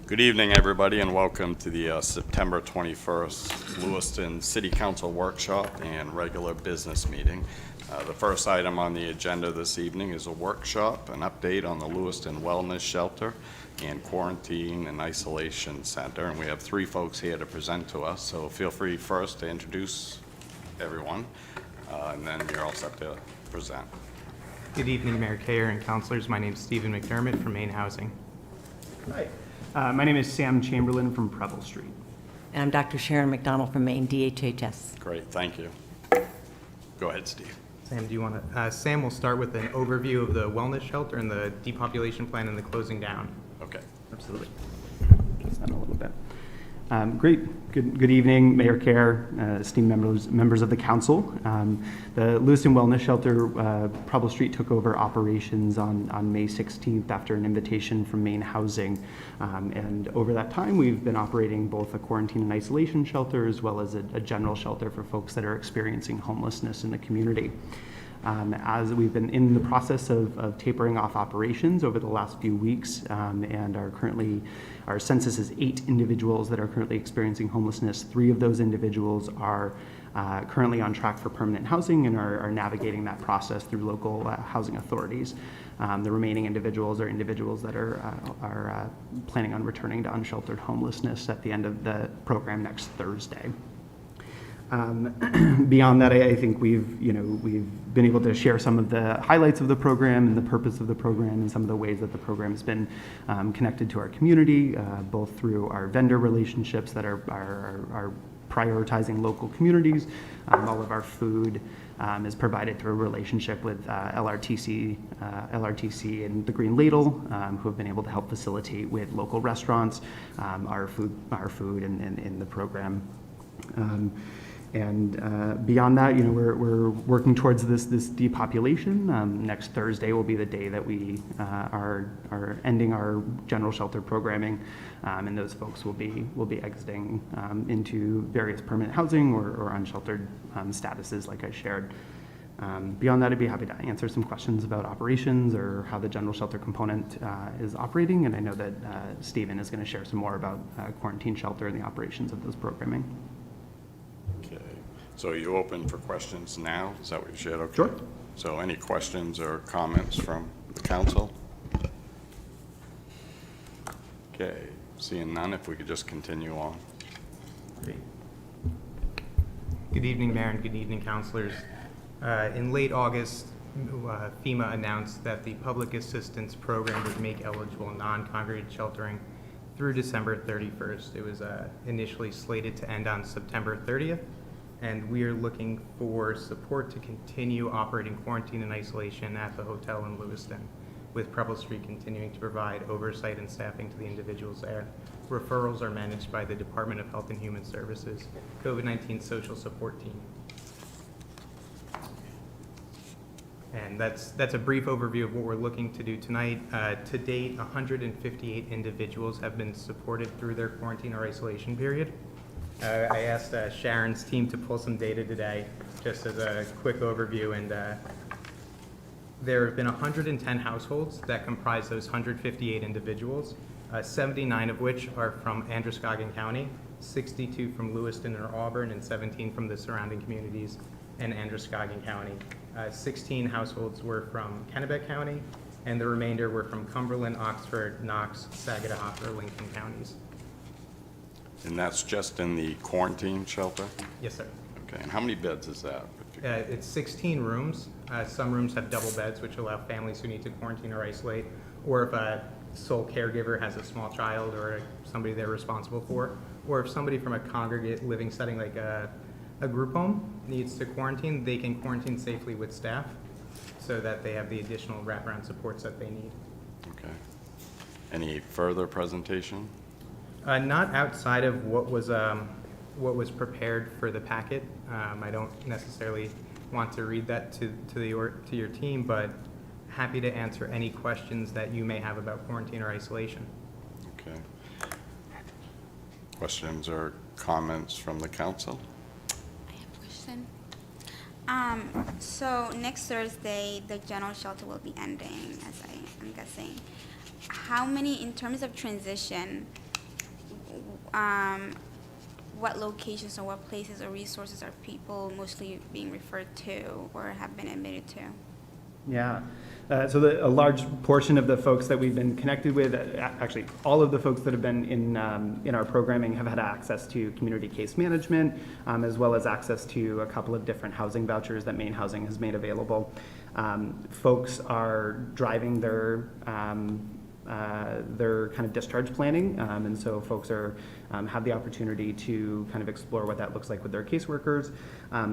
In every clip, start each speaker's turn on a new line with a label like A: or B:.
A: Good evening, everybody, and welcome to the September 21st Lewiston City Council Workshop and regular business meeting. The first item on the agenda this evening is a workshop, an update on the Lewiston Wellness Shelter and Quarantine and Isolation Center. And we have three folks here to present to us, so feel free first to introduce everyone, and then you're all set to present.
B: Good evening, Mayor Kayer and councilors. My name is Stephen McDermott from Maine Housing.
C: Hi. My name is Sam Chamberlain from Preble Street.
D: And I'm Dr. Sharon McDonald from Maine DHHS.
A: Great, thank you. Go ahead, Steve.
B: Sam, do you want to? Sam will start with an overview of the wellness shelter and the depopulation plan and the closing down.
A: Okay.
C: Absolutely. Just that a little bit. Great. Good evening, Mayor Kayer, esteemed members of the council. The Lewiston Wellness Shelter, Preble Street, took over operations on May 16th after an invitation from Maine Housing. And over that time, we've been operating both a quarantine and isolation shelter as well as a general shelter for folks that are experiencing homelessness in the community. As we've been in the process of tapering off operations over the last few weeks, and our census is 8 individuals that are currently experiencing homelessness. 3 of those individuals are currently on track for permanent housing and are navigating that process through local housing authorities. The remaining individuals are individuals that are planning on returning to unsheltered homelessness at the end of the program next Thursday. Beyond that, I think we've been able to share some of the highlights of the program and the purpose of the program and some of the ways that the program has been connected to our community, both through our vendor relationships that are prioritizing local communities. All of our food is provided through a relationship with LRTC and the Green Ladle, who have been able to help facilitate with local restaurants our food in the program. And beyond that, we're working towards this depopulation. Next Thursday will be the day that we are ending our general shelter programming, and those folks will be exiting into various permanent housing or unsheltered statuses, like I shared. Beyond that, I'd be happy to answer some questions about operations or how the general shelter component is operating, and I know that Stephen is going to share some more about quarantine shelter and the operations of those programming.
A: So are you open for questions now? Is that what you shared? Okay.
C: Sure.
A: So any questions or comments from the council? Okay, seeing none, if we could just continue on.
B: Great. Good evening, Mayor, and good evening, councilors. In late August, FEMA announced that the public assistance program would make eligible non-congregate sheltering through December 31st. It was initially slated to end on September 30th. And we are looking for support to continue operating quarantine and isolation at the hotel in Lewiston, with Preble Street continuing to provide oversight and staffing to the individuals there. Referrals are managed by the Department of Health and Human Services COVID-19 Social Support Team. And that's a brief overview of what we're looking to do tonight. To date, 158 individuals have been supported through their quarantine or isolation period. I asked Sharon's team to pull some data today, just as a quick overview, and there have been 110 households that comprise those 158 individuals, 79 of which are from Androscoggin County, 62 from Lewiston or Auburn, and 17 from the surrounding communities and Androscoggin County. 16 households were from Kennebec County, and the remainder were from Cumberland, Oxford, Knox, Saginaw, or Lincoln counties.
A: And that's just in the quarantine shelter?
B: Yes, sir.
A: Okay, and how many beds is that?
B: It's 16 rooms. Some rooms have double beds, which allow families who need to quarantine or isolate, or if a sole caregiver has a small child or somebody they're responsible for, or if somebody from a congregate living setting like a group home needs to quarantine, they can quarantine safely with staff so that they have the additional wraparound supports that they need.
A: Okay. Any further presentation?
B: Not outside of what was prepared for the packet. I don't necessarily want to read that to your team, but happy to answer any questions that you may have about quarantine or isolation.
A: Okay. Questions or comments from the council?
E: I have a question. So next Thursday, the general shelter will be ending, as I'm guessing. How many, in terms of transition, what locations or what places or resources are people mostly being referred to or have been admitted to?
C: Yeah. So a large portion of the folks that we've been connected with, actually all of the folks that have been in our programming have had access to community case management, as well as access to a couple of different housing vouchers that Maine Housing has made available. Folks are driving their kind of discharge planning, and so folks are have the opportunity to kind of explore what that looks like with their caseworkers.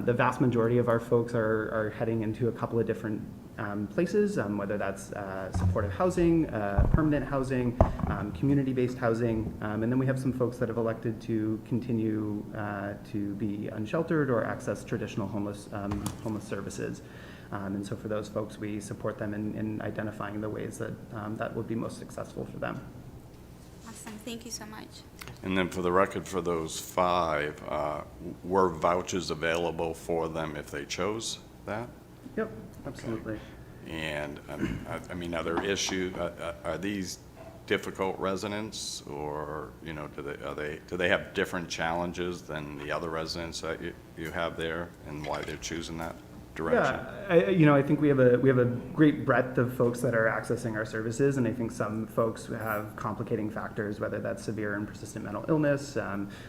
C: The vast majority of our folks are heading into a couple of different places, whether that's supportive housing, permanent housing, community-based housing, and then we have some folks that have elected to continue to be unsheltered or access traditional homeless services. And so for those folks, we support them in identifying the ways that that would be most successful for them.
E: Awesome, thank you so much.
A: And then for the record, for those 5, were vouchers available for them if they chose that?
C: Yep, absolutely.
A: And I mean, are there issues, are these difficult residents, or, you know, do they have different challenges than the other residents that you have there, and why they're choosing that direction?
C: Yeah, I think we have a great breadth of folks that are accessing our services, and I think some folks have complicating factors, whether that's severe and persistent mental illness,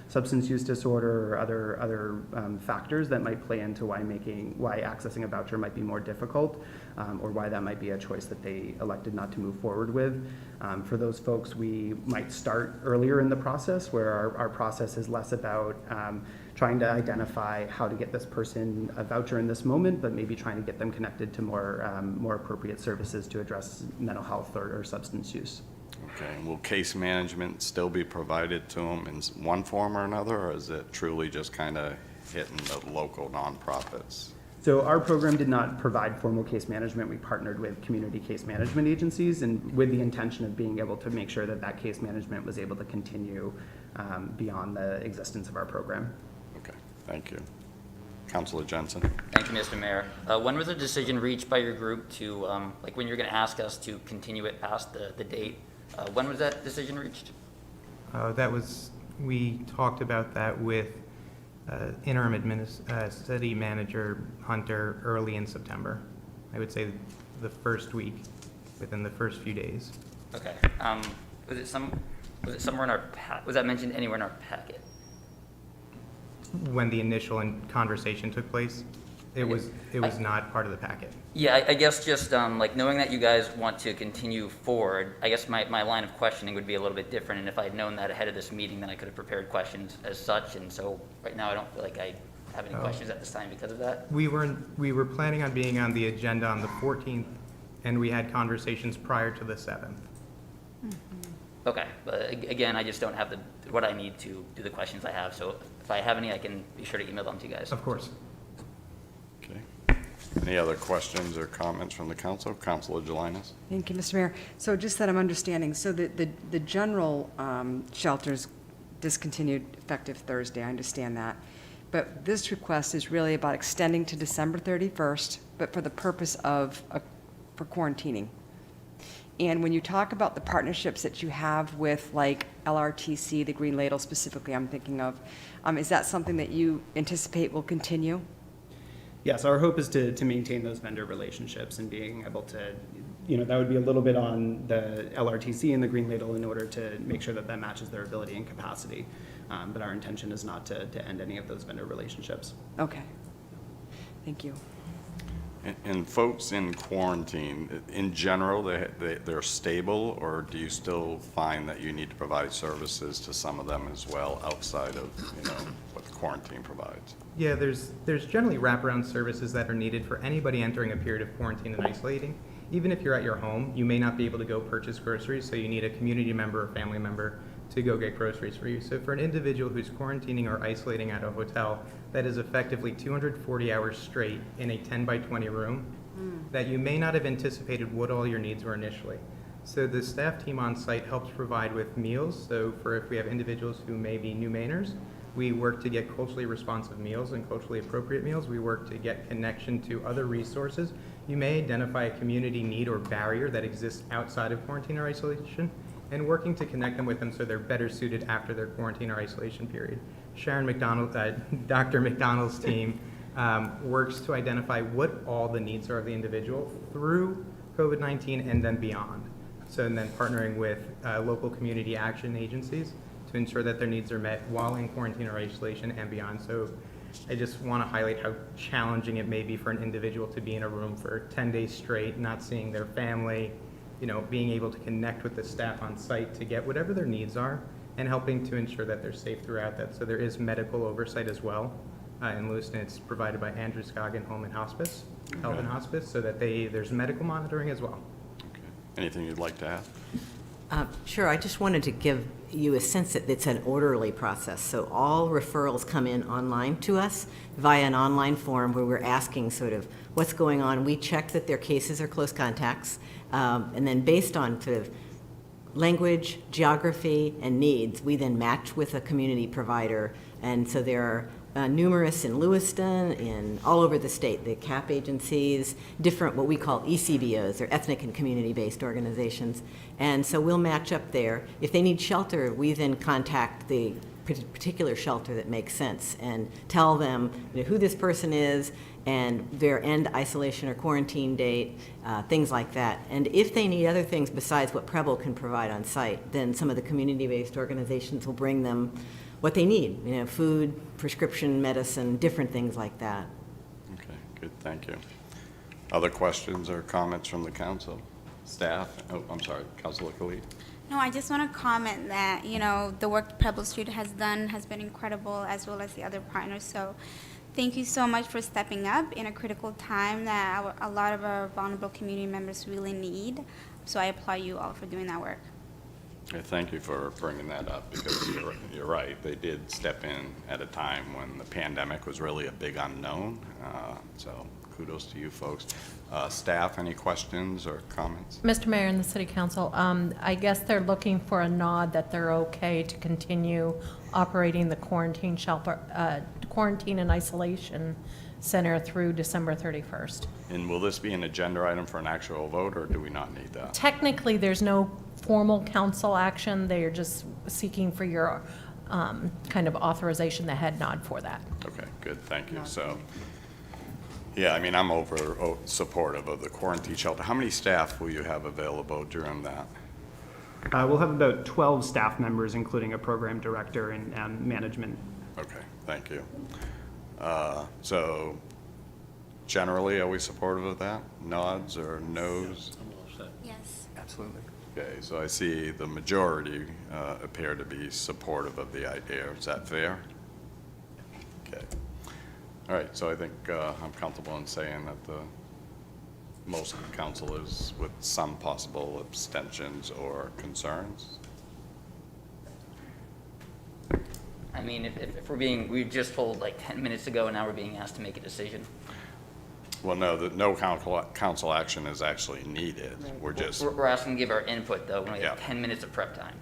C: substance use disorder, or other factors that might play into why accessing a voucher might be more difficult, or why that might be a choice that they elected not to move forward with. For those folks, we might start earlier in the process, where our process is less about trying to identify how to get this person a voucher in this moment, but maybe trying to get them connected to more appropriate services to address mental health or substance use.
A: Okay, and will case management still be provided to them in one form or another, or is it truly just kind of hitting the local nonprofits?
C: So our program did not provide formal case management. We partnered with community case management agencies, and with the intention of being able to make sure that that case management was able to continue beyond the existence of our program.
A: Okay, thank you. Councilor Jensen.
F: Thank you, Mr. Mayor. When was a decision reached by your group to, like when you're going to ask us to continue it past the date, when was that decision reached?
B: We talked about that with interim city manager Hunter early in September. I would say the first week, within the first few days.
F: Okay. Was it somewhere in our was that mentioned anywhere in our packet?
B: When the initial conversation took place, it was not part of the packet.
F: Yeah, I guess just like knowing that you guys want to continue forward, I guess my line of questioning would be a little bit different, and if I'd known that ahead of this meeting, then I could have prepared questions as such, and so right now I don't feel like I have any questions at this time because of that.
B: We were planning on being on the agenda on the 14th, and we had conversations prior to the 7th.
F: Okay, but again, I just don't have what I need to do the questions I have, so if I have any, I can be sure to email them to you guys.
B: Of course.
A: Okay. Any other questions or comments from the council? Councilor Jelinas.
G: Thank you, Mr. Mayor. So just that I'm understanding, so the general shelters discontinued effective Thursday, I understand that. But this request is really about extending to December 31st, but for the purpose of, for quarantining. And when you talk about the partnerships that you have with like LRTC, the Green Ladle specifically I'm thinking of, is that something that you anticipate will continue?
C: Yes, our hope is to maintain those vendor relationships and being able to, that would be a little bit on the LRTC and the Green Ladle in order to make sure that that matches their ability and capacity. But our intention is not to end any of those vendor relationships.
G: Okay. Thank you.
A: And folks in quarantine, in general, they're stable, or do you still find that you need to provide services to some of them as well outside of, what the quarantine provides?
B: Yeah, there's generally wraparound services that are needed for anybody entering a period of quarantine and isolating. Even if you're at your home, you may not be able to go purchase groceries, so you need a community member or family member to go get groceries for you. So for an individual who's quarantining or isolating at a hotel, that is effectively 240 hours straight in a 10 by 20 room that you may not have anticipated what all your needs were initially. So the staff team on site helps provide with meals. So for if we have individuals who may be new Mainers, we work to get culturally responsive meals and culturally appropriate meals. We work to get connection to other resources. You may identify a community need or barrier that exists outside of quarantine or isolation, and working to connect them with them so they're better suited after their quarantine or isolation period. Sharon McDonald, Dr. McDonald's team works to identify what all the needs are of the individual through COVID-19 and then beyond. So, and then partnering with local community action agencies to ensure that their needs are met while in quarantine or isolation and beyond. So I just want to highlight how challenging it may be for an individual to be in a room for 10 days straight, not seeing their family, being able to connect with the staff on site to get whatever their needs are and helping to ensure that they're safe throughout that. So there is medical oversight as well. In Lewiston, it's provided by Andrew Scoggin Home and Hospice, Health and Hospice, so that there's medical monitoring as well.
A: Okay. Anything you'd like to add?
D: Sure, I just wanted to give you a sense that it's an orderly process. So all referrals come in online to us via an online form where we're asking sort of what's going on. We check that their cases are close contacts, and then based on sort of language, geography, and needs, we then match with a community provider. And so there are numerous in Lewiston, in all over the state, the CAP agencies, different what we call ECBOs, or ethnic and community-based organizations. And so we'll match up there. If they need shelter, we then contact the particular shelter that makes sense and tell them who this person is and their end isolation or quarantine date, things like that. And if they need other things besides what Preble can provide on site, then some of the community-based organizations will bring them what they need, food, prescription medicine, different things like that.
A: Okay, good, thank you. Other questions or comments from the council? Staff? Oh, I'm sorry, Councilor Khalid.
E: No, I just want to comment that, the work Preble Street has done has been incredible, as well as the other partners. So thank you so much for stepping up in a critical time that a lot of our vulnerable community members really need. So I applaud you all for doing that work.
A: Okay, thank you for bringing that up, because you're right. They did step in at a time when the pandemic was really a big unknown. So kudos to you folks. Staff, any questions or comments?
H: Mr. Mayor and the City Council, I guess they're looking for a nod that they're okay to continue operating the quarantine shelter, quarantine and isolation center through December 31st.
A: And will this be an agenda item for an actual vote, or do we not need that?
H: Technically, there's no formal council action. They are just seeking for your kind of authorization, the head nod for that.
A: Okay, good, thank you. So, yeah, I mean, I'm supportive of the quarantine shelter. How many staff will you have available during that?
C: We'll have about 12 staff members, including a program director and management.
A: Okay, thank you. So generally, are we supportive of that? Nods or no's?
E: Yes.
C: Absolutely.
A: Okay, so I see the majority appear to be supportive of the idea. Is that fair? Okay. All right, so I think I'm comfortable in saying that most of the council is with some possible abstentions or concerns.
F: I mean, if we were just told like 10 minutes ago, and now we're being asked to make a decision.
A: Well, no, no council action is actually needed. We're just,
F: We're asking to give our input, though, when we have
A: Yeah.
F: 10 minutes of prep time.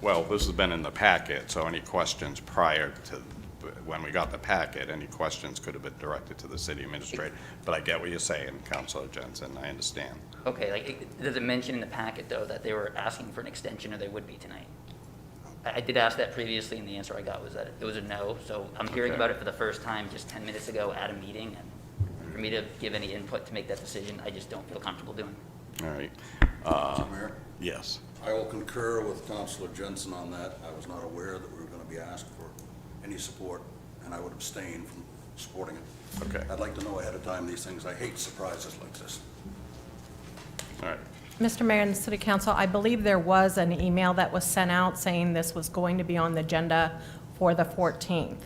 A: well, this has been in the packet, so any questions prior to when we got the packet, any questions could have been directed to the city administrator. But I get what you're saying, Councilor Jensen, I understand.
F: Okay, does it mention in the packet, though, that they were asking for an extension, or they would be tonight? I did ask that previously, and the answer I got was that it was a no. So I'm hearing
A: Okay.
F: about it for the first time just 10 minutes ago at a meeting, and for me to give any input to make that decision, I just don't feel comfortable doing.
A: All right.
I: Mr. Mayor,
A: Yes.
I: I will concur with Councilor Jensen on that. I was not aware that we were going to be asked for any support, and I would abstain from supporting it.
A: Okay.
I: I'd like to know ahead of time these things. I hate surprises like this.
A: All right.
H: Mr. Mayor and the City Council, I believe there was an email that was sent out saying this was going to be on the agenda for the 14th.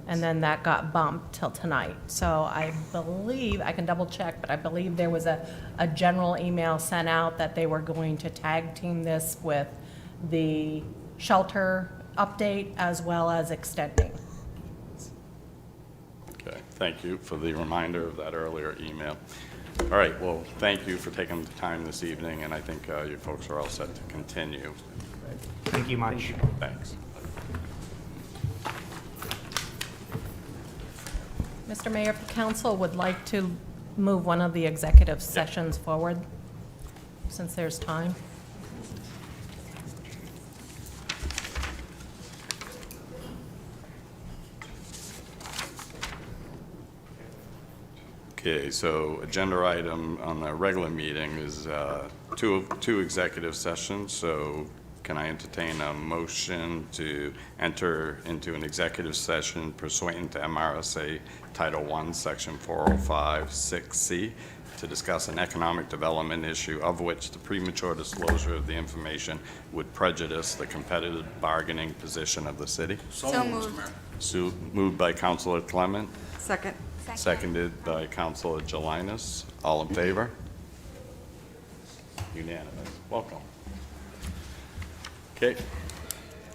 H: And then that got bumped till tonight. So I believe, I can double check, but I believe there was a general email sent out that they were going to tag team this with the shelter update as well as extending.
A: Okay. Thank you for the reminder of that earlier email. All right. Well, thank you for taking the time this evening, and I think you folks are all set to continue.
B: Thank you much.
A: Thanks.
H: Mr. Mayor, if the council would like to move one of the executive sessions forward, since there's time.
A: Okay, so agenda item on the regular meeting is two executive sessions. So can I entertain a motion to enter into an executive session pursuant to MRSA Title I, Section 405-6C, to discuss an economic development issue of which the premature disclosure of the information would prejudice the competitive bargaining position of the city?
E: So
I: Mr.
E: moved.
I: Mayor.
A: So moved by Councilor Clement,
G: Second.
A: seconded by Councilor Jelinas. All in favor? Unanimous. Welcome. Okay.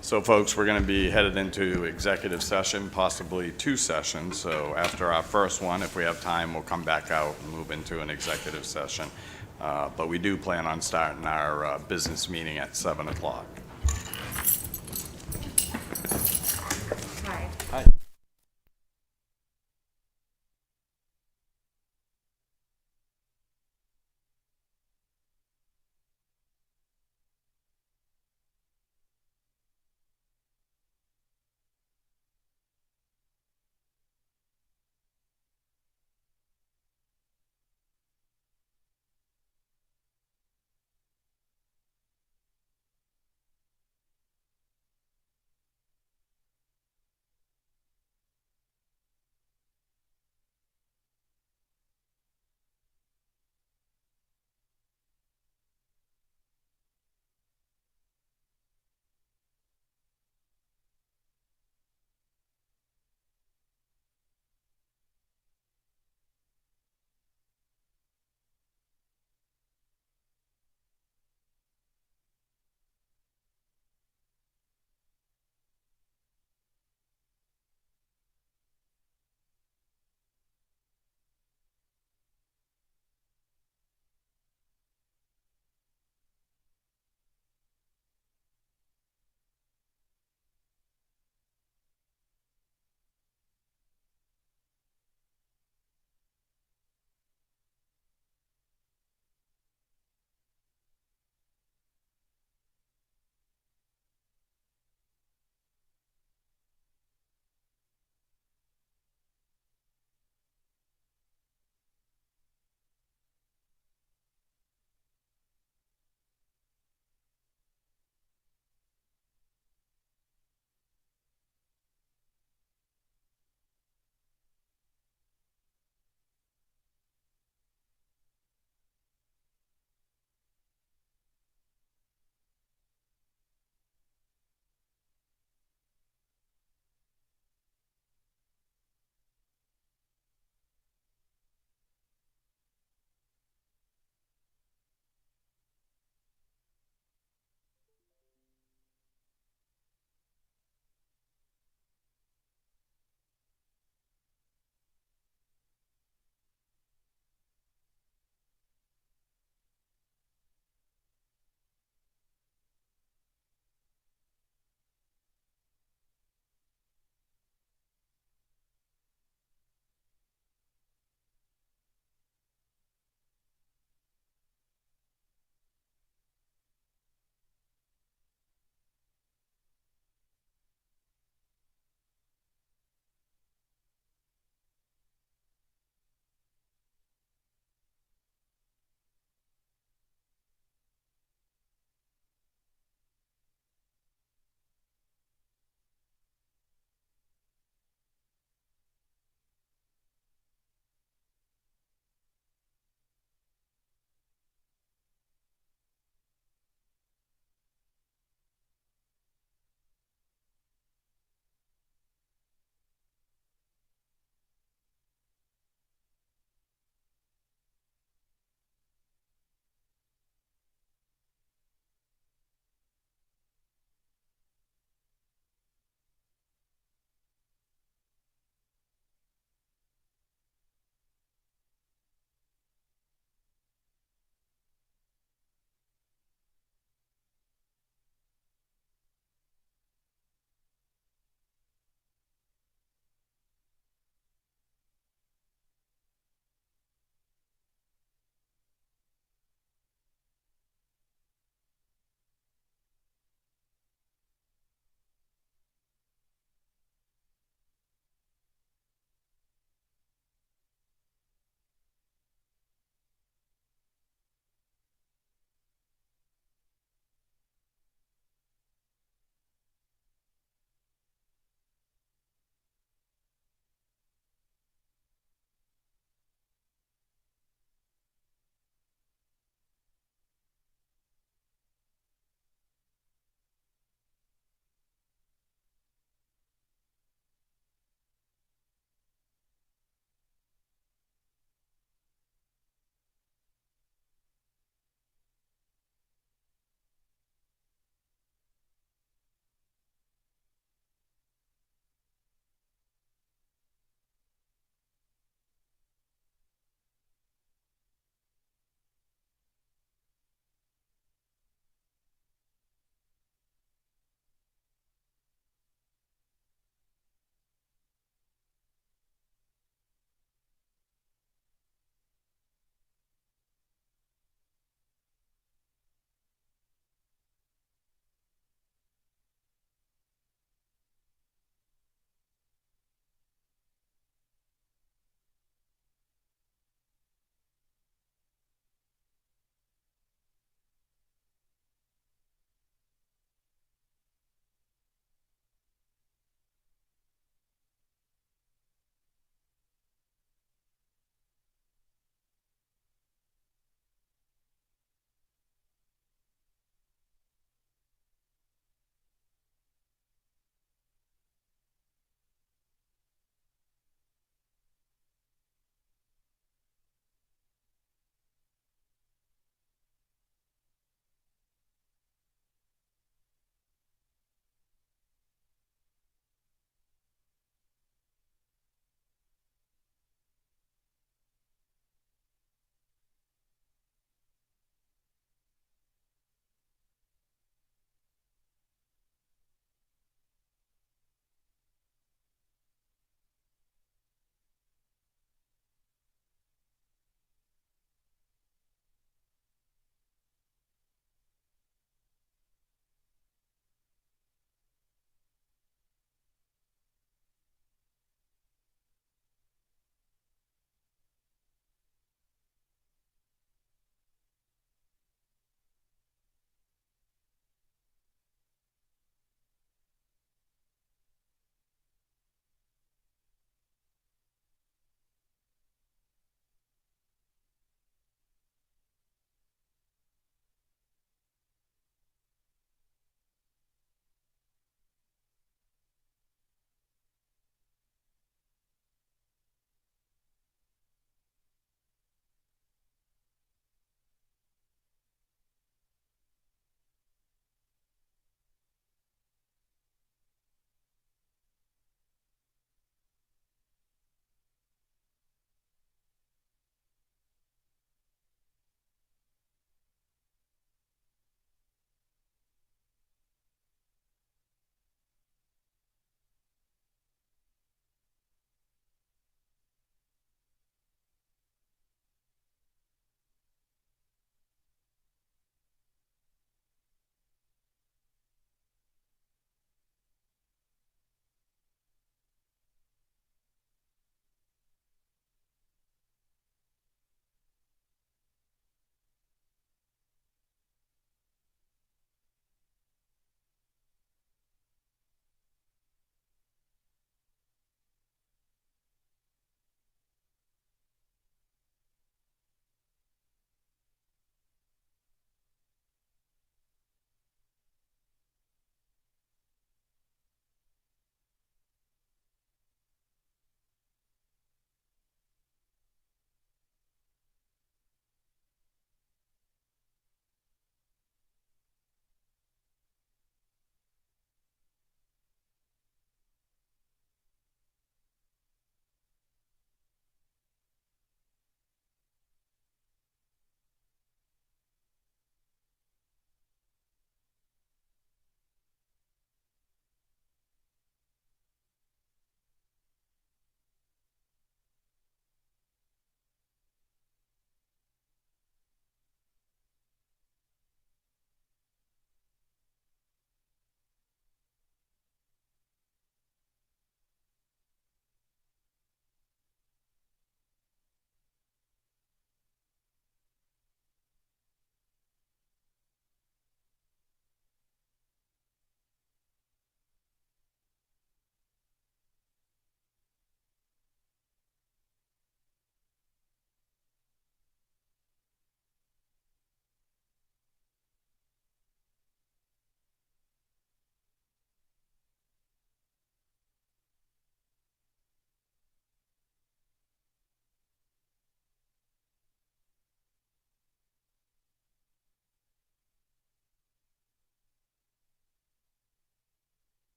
A: So folks, we're going to be headed into executive session, possibly two sessions. So after our first one, if we have time, we'll come back out and move into an executive session. But we do plan on starting our business meeting at 7 o'clock.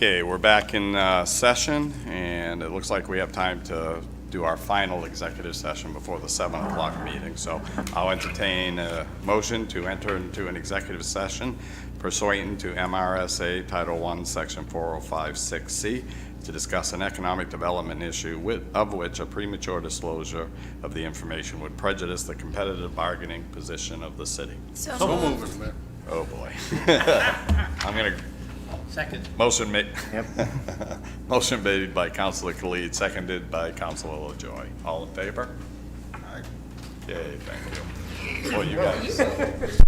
A: Okay, we're back in session, and it looks like we have time to do our final executive session before the 7 o'clock meeting. So I'll entertain a motion to enter into an executive session pursuant to MRSA Title I, Section 4056C, to discuss an economic development issue of which a premature disclosure of the information would prejudice the competitive bargaining position of the city.
I: So moved, Mr. Mayor.
A: Oh, boy. I'm going to
J: Second.
A: Motion made. Motion made by Councilor Khalid, seconded by Councilor LaJoy. All in favor?
I: Aye.
A: Yay, thank you. Well, you guys.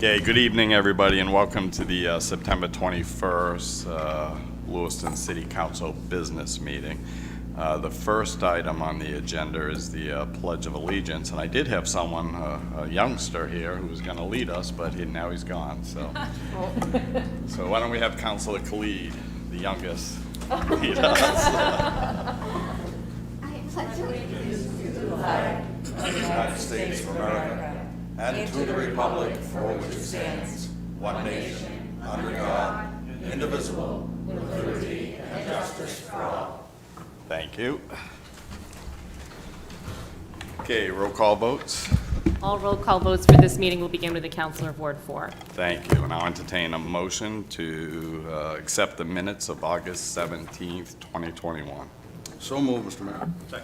A: Okay, good evening, everybody, and welcome to the September 21st Lewiston City Council business meeting. The first item on the agenda is the Pledge of Allegiance, and I did have someone, a youngster here, who was going to lead us, but now he's gone, so. So why don't we have Councilor Khalid, the youngest, lead us?
I: United States of America, and to the republic for which it stands, one nation, under God, indivisible, with liberty and justice for all.
A: Thank you. Okay, roll call votes.
J: All roll call votes for this meeting will begin with the Councilor of Ward 4.
A: Thank you, and I'll entertain a motion to accept the minutes of August 17th, 2021.
I: So moved, Mr. Mayor.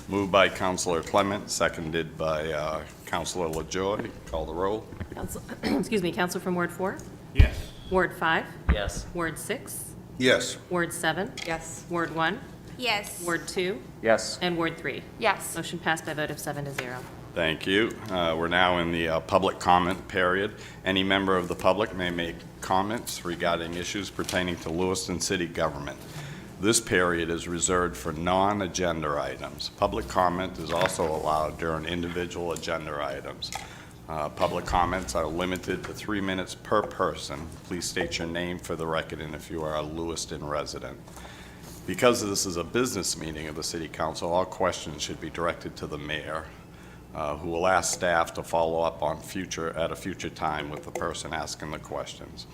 A: Moved by Councilor Clement, seconded by Councilor LaJoy. Call the roll.
J: Excuse me, Councilor from Ward 4?
K: Yes.
J: Ward 5?
F: Yes.
J: Ward 6?
I: Yes.
J: Ward 7?
G: Yes.
J: Ward 1?
E: Yes.
J: Ward 2?
K: Yes.
J: And Ward 3?
E: Yes.
J: Motion passed by a vote of 7-0.
A: Thank you. We're now in the public comment period. Any member of the public may make comments regarding issues pertaining to Lewiston City Government. This period is reserved for non-agenda items. Public comment is also allowed during individual agenda items. Public comments are limited to 3 minutes per person. Please state your name for the record and if you are a Lewiston resident. Because this is a business meeting of the City Council, all questions should be directed to the mayor, who will ask staff to follow up on at a future time with the person asking the questions.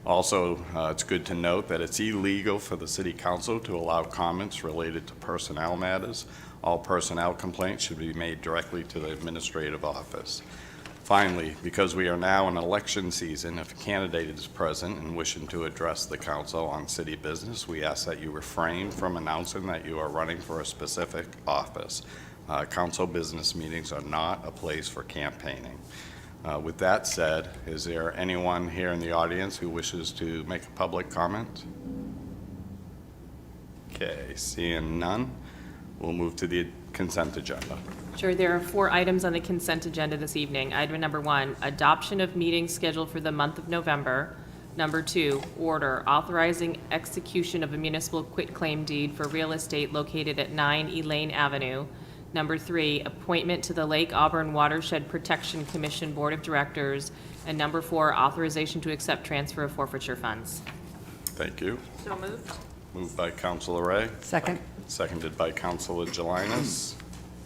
A: Also, it's good to note that it's illegal for the City Council to allow comments related to personnel matters. All personnel complaints should be made directly to the administrative office. Finally, because we are now in election season, if a candidate is present and wishing to address the council on city business, we ask that you refrain from announcing that you are running for a specific office. Council business meetings are not a place for campaigning. With that said, is there anyone here in the audience who wishes to make a public comment? Okay, seeing none, we'll move to the consent agenda.
J: Sure, there are 4 items on the consent agenda this evening. Item number 1, adoption of meetings scheduled for the month of November. Number 2, order authorizing execution of a municipal quitclaim deed for real estate located at 9 Elaine Avenue. Number 3, appointment to the Lake Auburn Watershed Protection Commission Board of Directors. And number 4, authorization to accept transfer of forfeiture funds.
A: Thank you.
J: So moved.
A: Moved by Councilor Ray,
G: Second?
A: seconded by Councilor Jelinas.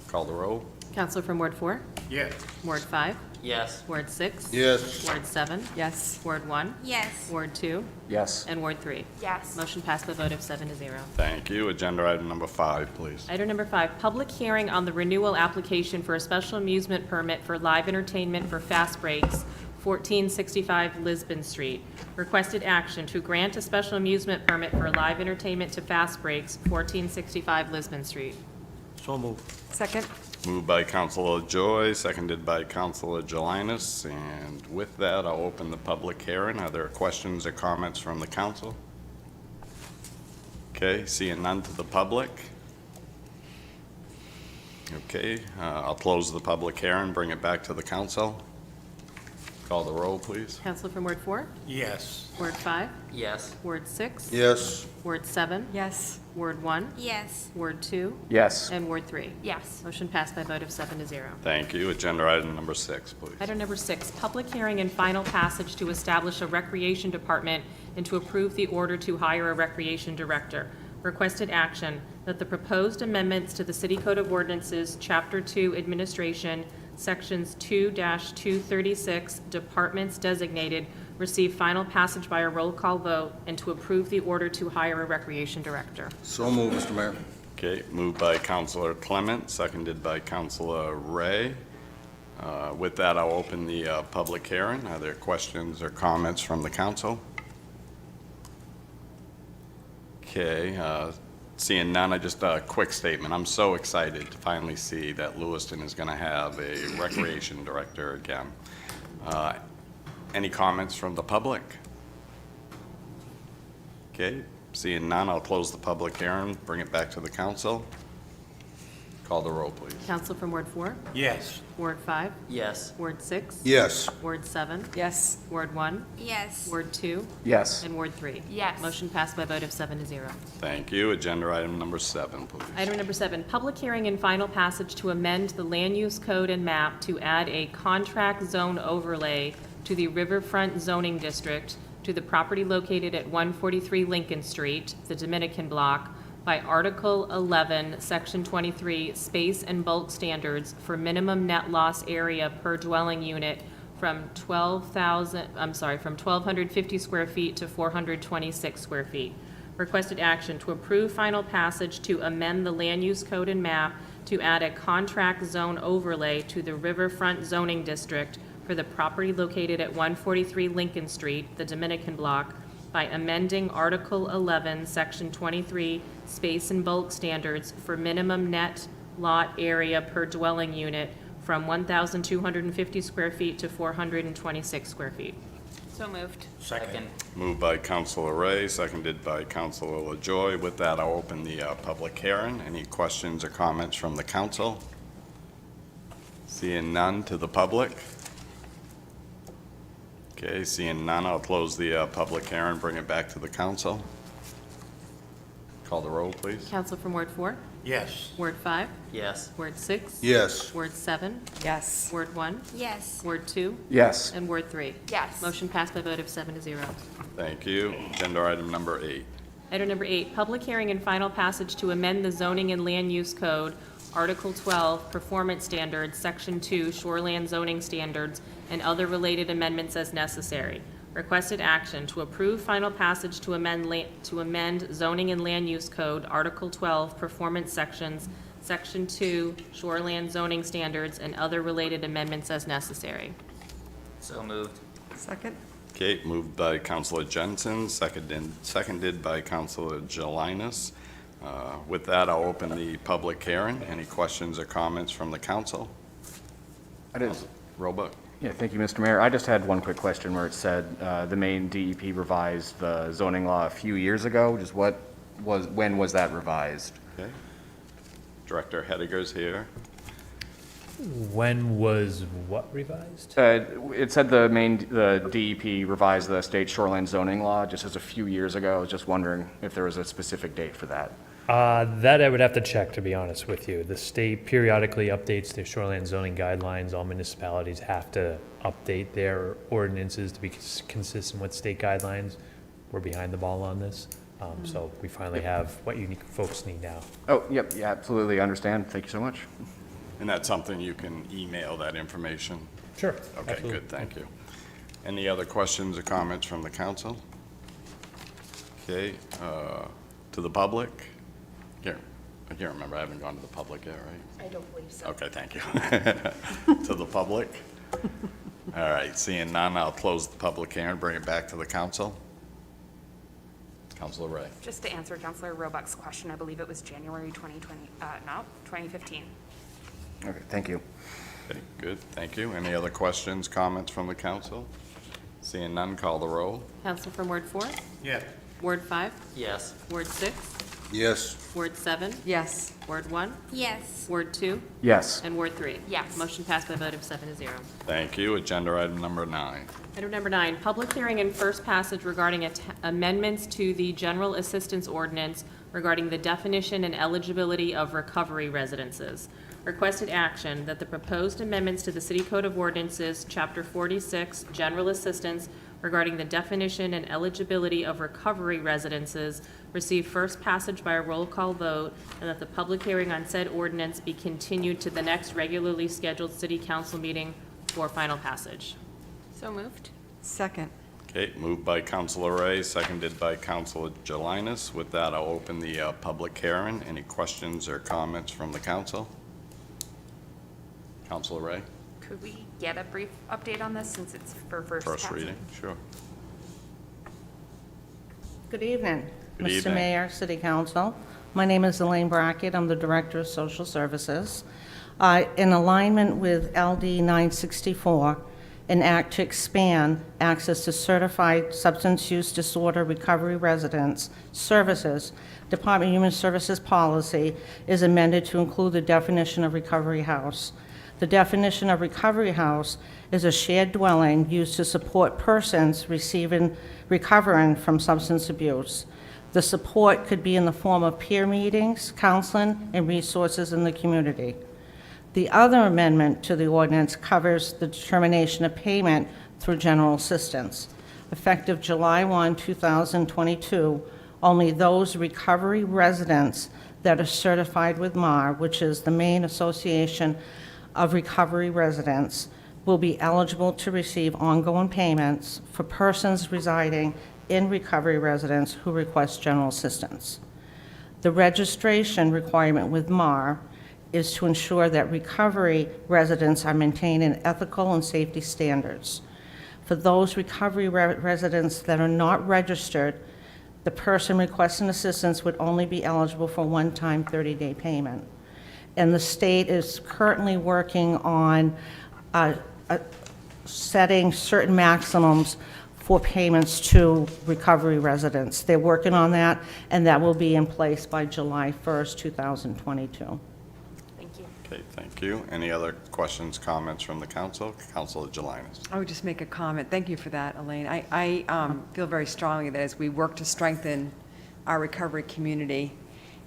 A: Call the roll.
J: Councilor from Ward 4?
K: Yes.
J: Ward 5?
F: Yes.
J: Ward 6?
I: Yes.
J: Ward 7?
G: Yes.
J: Ward 1?
E: Yes.
J: Ward 2?
K: Yes.
J: And Ward 3?
E: Yes.
J: Motion passed by a vote of 7-0.
A: Thank you. Agenda item number 5, please.
J: Item number 5, public hearing on the renewal application for a special amusement permit for live entertainment for Fast Breaks, 1465 Lisbon Street. Requested action to grant a special amusement permit for live entertainment to Fast Breaks, 1465 Lisbon Street.
K: So moved.
G: Second?
A: Moved by Councilor Joy, seconded by Councilor Jelinas. And with that, I'll open the public hearing. Are there questions or comments from the council? Okay, seeing none to the public. Okay, I'll close the public hearing, bring it back to the council. Call the roll, please.
J: Councilor from Ward 4?
K: Yes.
J: Ward 5?
F: Yes.
J: Ward 6?
I: Yes.
J: Ward 7?
G: Yes.
J: Ward 1?
E: Yes.
J: Ward 2?
K: Yes.
J: And Ward 3? Yes. Motion passed by a vote of 7-0.
A: Thank you. Agenda item number 6, please.
J: Item number 6, public hearing and final passage to establish a recreation department and to approve the order to hire a recreation director. Requested action that the proposed amendments to the City Code of Ordinances, Chapter 2, Administration, Sections 2-236, Departments Designated, receive final passage by a roll call vote, and to approve the order to hire a recreation director.
I: So moved, Mr. Mayor.
A: Okay, moved by Councilor Clement, seconded by Councilor Ray. With that, I'll open the public hearing. Are there questions or comments from the council? Okay, seeing none, just a quick statement. I'm so excited to finally see that Lewiston is going to have a recreation director again. Any comments from the public? Okay, seeing none, I'll close the public hearing, bring it back to the council. Call the roll, please.
J: Counsel from Ward 4?
I: Yes.
J: Ward 5?
F: Yes.
J: Ward 6?
I: Yes.
J: Ward 7?
G: Yes.
J: Ward 1?
E: Yes.
J: Ward 2?
C: Yes.
J: And Ward 3?
E: Yes.
J: Motion passed by a vote of 7-0.
A: Thank you. Agenda item number 7, please.
J: Item number 7, public hearing and final passage to amend the land use code and map to add a contract zone overlay to the riverfront zoning district to the property located at 143 Lincoln Street, the Dominican block, by Article 11, Section 23, space and bulk standards for minimum net loss area per dwelling unit from 1,250 square feet to 426 square feet. Requested action to approve final passage to amend the land use code and map to add a contract zone overlay to the riverfront zoning district for the property located at 143 Lincoln Street, the Dominican block, by amending Article 11, Section 23, space and bulk standards for minimum net lot area per dwelling unit from 1,250 square feet to 426 square feet.
E: So moved.
F: Second.
A: Moved by Councilor Ray, seconded by Councilor LaJoy. With that, I'll open the public hearing. Any questions or comments from the council? Seeing none, to the public? Okay, seeing none, I'll close the public hearing, bring it back to the council. Call the roll, please.
J: Counsel from Ward 4?
I: Yes.
J: Ward 5?
F: Yes.
J: Ward 6?
I: Yes.
J: Ward 7?
G: Yes.
J: Ward 1?
E: Yes.
J: Ward 2?
C: Yes.
J: And Ward 3?
E: Yes.
J: Motion passed by a vote of 7-0.
A: Thank you. Agenda item number 8.
J: Item number 8, public hearing and final passage to amend the zoning and land use code, Article 12, performance standards, Section 2, shoreland zoning standards, and other related amendments as necessary. Requested action to approve final passage to amend zoning and land use code, Article 12, performance sections, Section 2, shoreland zoning standards, and other related amendments as necessary.
F: So moved.
G: Second?
A: Okay, moved by Councilor Jensen, seconded by Councilor Jelinas. With that, I'll open the public hearing. Any questions or comments from the council? Roebuck?
K: Yeah, thank you, Mr. Mayor. I just had one quick question where it said the Maine DEP revised the zoning law a few years ago. Just when was that revised?
A: Okay. Director Hediger's here.
L: When was what revised?
K: It said the DEP revised the state shoreline zoning law just as a few years ago. I was just wondering if there was a specific date for that.
L: That I would have to check, to be honest with you. The state periodically updates their shoreline zoning guidelines. All municipalities have to update their ordinances to be consistent with state guidelines. We're behind the ball on this. So we finally have what you folks need now.
K: Oh, yep, yeah, absolutely, understand. Thank you so much.
A: And that's something you can email that information?
L: Sure.
A: Okay,
L: absolutely.
A: good, thank you. Any other questions or comments from the council? Okay, to the public? Here, I can't remember, I haven't gone to the public yet, right?
E: I don't believe so.
A: Okay, thank you. To the public? All right, seeing none, I'll close the public hearing, bring it back to the council. Councilor Ray.
M: Just to answer Councilor Roebuck's question, I believe it was January 2015.
K: Okay, thank you.
A: Okay, good, thank you. Any other questions, comments from the council? Seeing none, call the roll.
J: Counsel from Ward 4?
I: Yes.
J: Ward 5?
F: Yes.
J: Ward 6?
I: Yes.
J: Ward 7?
G: Yes.
J: Ward 1?
E: Yes.
J: Ward 2?
K: Yes.
J: And Ward 3?
M: Yes.
J: Motion passed by a vote of 7-0.
A: Thank you. Agenda item number 9.
J: Item number 9, public hearing and first passage regarding amendments to the general assistance ordinance regarding the definition and eligibility of recovery residences. Requested action that the proposed amendments to the City Code of Ordinances, Chapter 46, General Assistance regarding the definition and eligibility of recovery residences receive first passage by a roll call vote, and that the public hearing on said ordinance be continued to the next regularly scheduled City Council meeting for final passage.
M: So moved.
G: Second?
A: Okay, moved by Councilor Ray, seconded by Councilor Jelinas. With that, I'll open the public hearing. Any questions or comments from the council? Councilor Ray,
M: Could we get a brief update on this since it's for first
A: first
M: passage?
A: reading, sure.
N: Good evening,
A: Good
N: Mr.
A: evening.
N: Mayor, City Council. My name is Elaine Brackett. I'm the Director of Social Services. In alignment with LD 964, enact to expand access to certified substance use disorder recovery residents services, Department of Human Services policy is amended to include the definition of recovery house. The definition of recovery house is a shared dwelling used to support persons recovering from substance abuse. The support could be in the form of peer meetings, counseling, and resources in the community. The other amendment to the ordinance covers the determination of payment through general assistance. Effective July 1, 2022, only those recovery residents that are certified with MAR, which is the Maine Association of Recovery Residents, will be eligible to receive ongoing payments for persons residing in recovery residents who request general assistance. The registration requirement with MAR is to ensure that recovery residents are maintaining ethical and safety standards. For those recovery residents that are not registered, the person requesting assistance would only be eligible for one-time 30-day payment. And the state is currently working on setting certain maximums for payments to recovery residents. They're working on that, and that will be in place by July 1st, 2022.
M: Thank you.
A: Okay, thank you. Any other questions, comments from the council? Councilor Jelinas.
G: I would just make a comment. Thank you for that, Elaine. I feel very strongly that as we work to strengthen our recovery community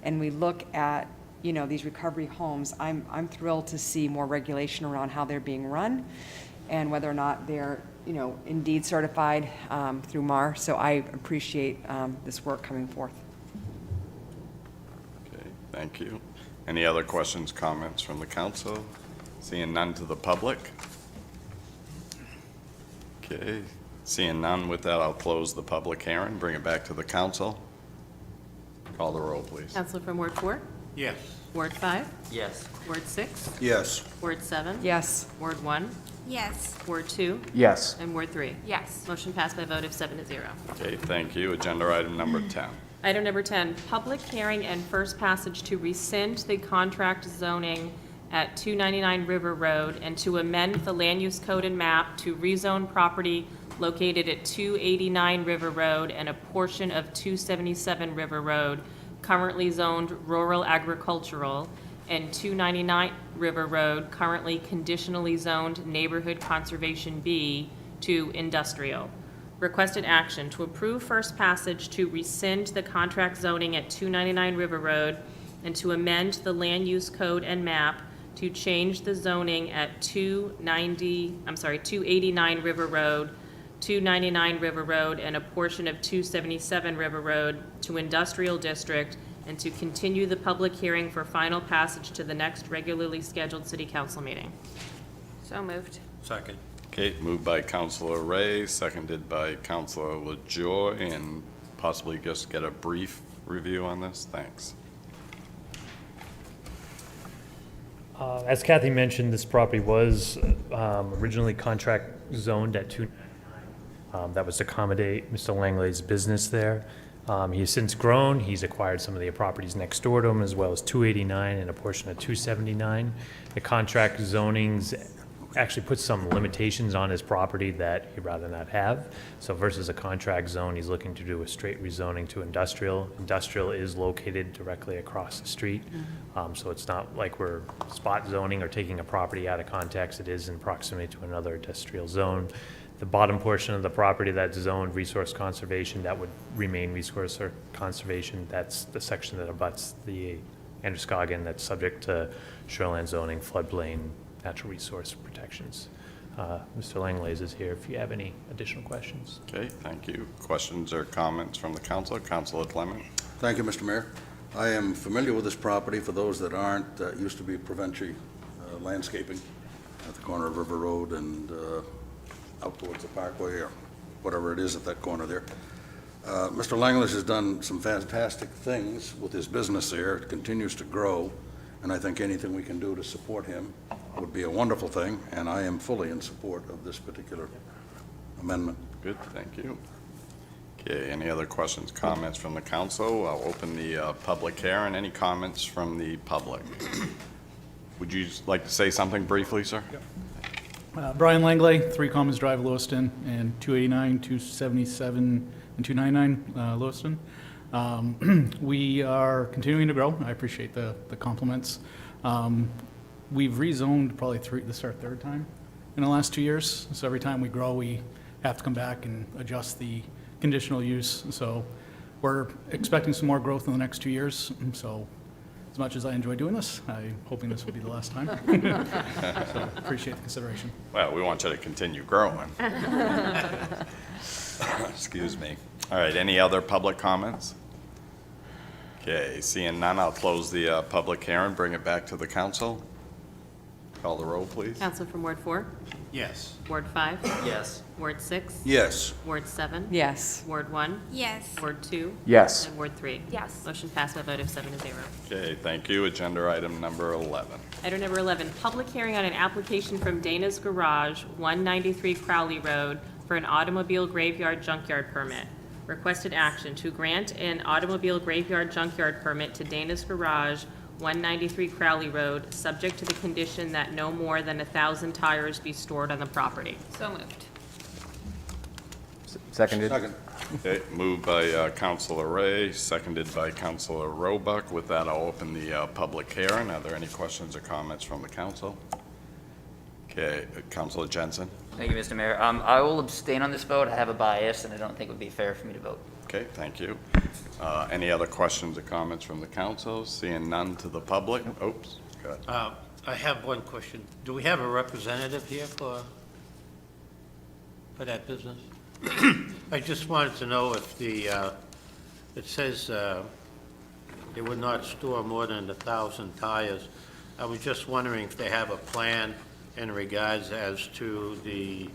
G: and we look at, you know, these recovery homes, I'm thrilled to see more regulation around how they're being run and whether or not they're, you know, indeed certified through MAR. So I appreciate this work coming forth.
A: Okay, thank you. Any other questions, comments from the council? Seeing none to the public? Okay, seeing none, with that, I'll close the public hearing, bring it back to the council. Call the roll, please.
J: Counselor from Ward 4?
I: Yes.
J: Ward 5?
F: Yes.
J: Ward 6?
I: Yes.
J: Ward 7?
G: Yes.
J: Ward 1?
E: Yes.
J: Ward 2?
K: Yes.
J: And Ward 3?
M: Yes.
J: Motion passed by a vote of 7-0.
A: Okay, thank you. Agenda item number 10.
J: Item number 10, public hearing and first passage to rescind the contract zoning at 299 River Road and to amend the land use code and map to rezone property located at 289 River Road and a portion of 277 River Road, currently zoned rural agricultural, and 299 River Road, currently conditionally zoned neighborhood conservation B, to industrial. Requested action to approve first passage to rescind the contract zoning at 299 River Road and to amend the land use code and map to change the zoning at 289 River Road, 299 River Road, and a portion of 277 River Road to industrial district, and to continue the public hearing for final passage to the next regularly scheduled city council meeting.
M: So moved.
I: Second.
A: Okay, moved by Councilor Ray, seconded by Councilor LaJoy, and possibly just get a brief review on this. Thanks.
L: As Kathy mentioned, this property was originally contract zoned at 299. That was to accommodate Mr. Langley's business there. He has since grown. He's acquired some of the properties next door to him, as well as 289 and a portion of 279. The contract zonings actually puts some limitations on his property that he'd rather not have. So versus a contract zone, he's looking to do a straight rezoning to industrial. Industrial is located directly across the street. So it's not like we're spot zoning or taking a property out of context. It is in proximity to another industrial zone. The bottom portion of the property that's zoned resource conservation, that would remain resource or conservation. That's the section that abuts the Androscoggin that's subject to shoreline zoning, floodplain, natural resource protections. Mr. Langley's is here if you have any additional questions.
A: Okay, thank you. Questions or comments from the council? Councilor Clement.
I: Thank you, Mr. Mayor. I am familiar with this property. For those that aren't, it used to be Provenci Landscaping at the corner of River Road and out towards the Parkway or whatever it is at that corner there. Mr. Langley has done some fantastic things with his business there. It continues to grow, and I think anything we can do to support him would be a wonderful thing, and I am fully in support of this particular amendment.
A: Good, thank you. Okay, any other questions, comments from the council? I'll open the public hearing. Any comments from the public? Would you like to say something briefly, sir?
O: Brian Langley, 3 Commons Drive, Lewiston, and 289, 277, and 299 Lewiston. We are continuing to grow. I appreciate the compliments. We've rezoned probably this is our 3rd time in the last 2 years. So every time we grow, we have to come back and adjust the conditional use. So we're expecting some more growth in the next 2 years. So as much as I enjoy doing this, I'm hoping this will be the last time. So appreciate the consideration.
A: Well, we want you to continue growing. Excuse me. All right, any other public comments? Okay, seeing none, I'll close the public hearing, bring it back to the council. Call the roll, please.
J: Counselor from Ward 4?
P: Yes.
J: Ward 5?
F: Yes.
J: Ward 6?
I: Yes.
J: Ward 7?
G: Yes.
J: Ward 1?
E: Yes.
J: Ward 2?
K: Yes.
J: And Ward 3?
M: Yes.
J: Motion passed by a vote of 7-0.
A: Okay, thank you. Agenda item number 11.
J: Item number 11, public hearing on an application from Dana's Garage, 193 Crowley Road, for an automobile graveyard junkyard permit. Requested action to grant an automobile graveyard junkyard permit to Dana's Garage, 193 Crowley Road, subject to the condition that no more than 1,000 tires be stored on the property.
M: So moved.
K: Seconded?
I: Second.
A: Okay, moved by Councilor Ray, seconded by Councilor Roebuck. With that, I'll open the public hearing. Are there any questions or comments from the council? Okay, Councilor Jensen.
F: Thank you, Mr. Mayor. I will abstain on this vote. I have a bias, and I don't think it would be fair for me to vote.
A: Okay, thank you. Any other questions or comments from the council? Seeing none to the public? Oops, go ahead.
P: I have one question. Do we have a representative here for that business? I just wanted to know if it says they would not store more than 1,000 tires. I was just wondering if they have a plan in regards as to the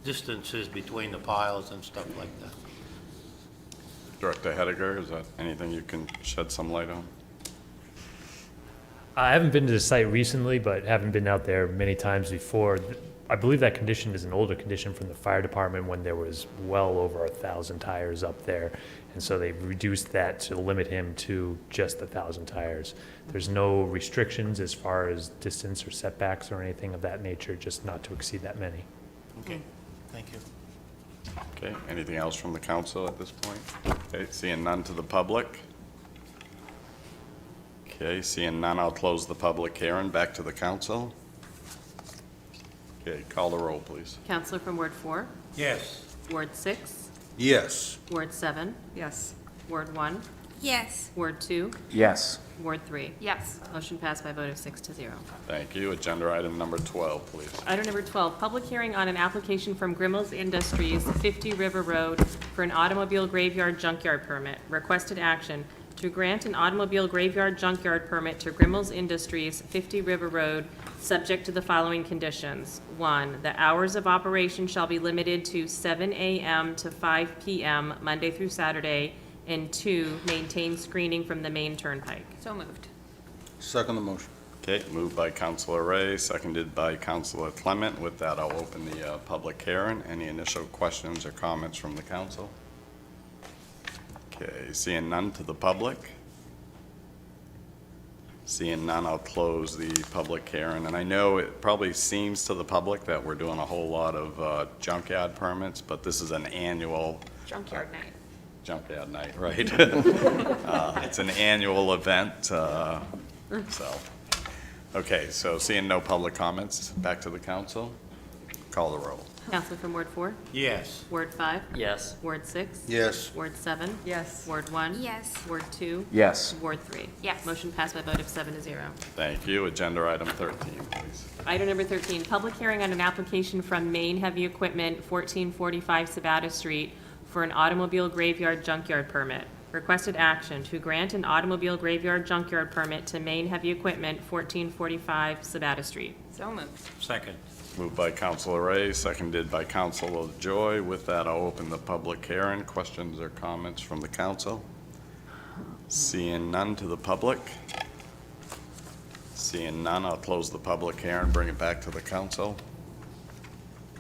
P: distances between the piles and stuff like that.
A: Director Hediger, is that anything you can shed some light on?
L: I haven't been to the site recently, but having been out there many times before, I believe that condition is an older condition from the fire department when there was well over 1,000 tires up there. And so they've reduced that to limit him to just 1,000 tires. There's no restrictions as far as distance or setbacks or anything of that nature, just not to exceed that many.
P: Okay, thank you.
A: Okay, anything else from the council at this point? Okay, seeing none to the public. Okay, seeing none, I'll close the public hearing. Back to the council. Okay, call the roll, please.
J: Counselor from Ward 4?
P: Yes.
J: Ward 6?
I: Yes.
J: Ward 7?
G: Yes.
J: Ward 1?
E: Yes.
J: Ward 2?
K: Yes.
J: Ward 3?
M: Yes.
J: Motion passed by a vote of 6-0.
A: Thank you. Agenda item number 12, please.
J: Item number 12, public hearing on an application from Grimmel's Industries, 50 River Road, for an automobile graveyard junkyard permit. Requested action to grant an automobile graveyard junkyard permit to Grimmel's Industries, 50 River Road, subject to the following conditions. 1, the hours of operation shall be limited to 7 a.m. to 5 p.m., Monday through Saturday, and 2, maintain screening from the main turnpike.
M: So moved.
I: Second the motion.
A: Okay, moved by Councilor Ray, seconded by Councilor Clement. With that, I'll open the public hearing. Any initial questions or comments from the council? Okay, seeing none to the public. Seeing none, I'll close the public hearing. And I know it probably seems to the public that we're doing a whole lot of junkyard permits, but this is an annual
M: Junkyard night.
A: junkyard night, right? It's an annual event, so. Okay, so seeing no public comments, back to the council. Call the roll.
J: Counselor from Ward 4?
P: Yes.
J: Ward 5?
F: Yes.
J: Ward 6?
I: Yes.
J: Ward 7?
G: Yes.
J: Ward 1?
E: Yes.
J: Ward 2?
K: Yes.
J: Ward 3?
M: Yes.
J: Motion passed by a vote of 7-0.
A: Thank you. Agenda item 13, please.
J: Item number 13, public hearing on an application from Main Heavy Equipment, 1445 Sabata Street, for an automobile graveyard junkyard permit. Requested action to grant an automobile graveyard junkyard permit to Main Heavy Equipment, 1445 Sabata Street.
M: So moved.
P: Second.
A: Moved by Councilor Ray, seconded by Councilor Joy. With that, I'll open the public hearing. Questions or comments from the council? Seeing none to the public. Seeing none, I'll close the public hearing, bring it back to the council.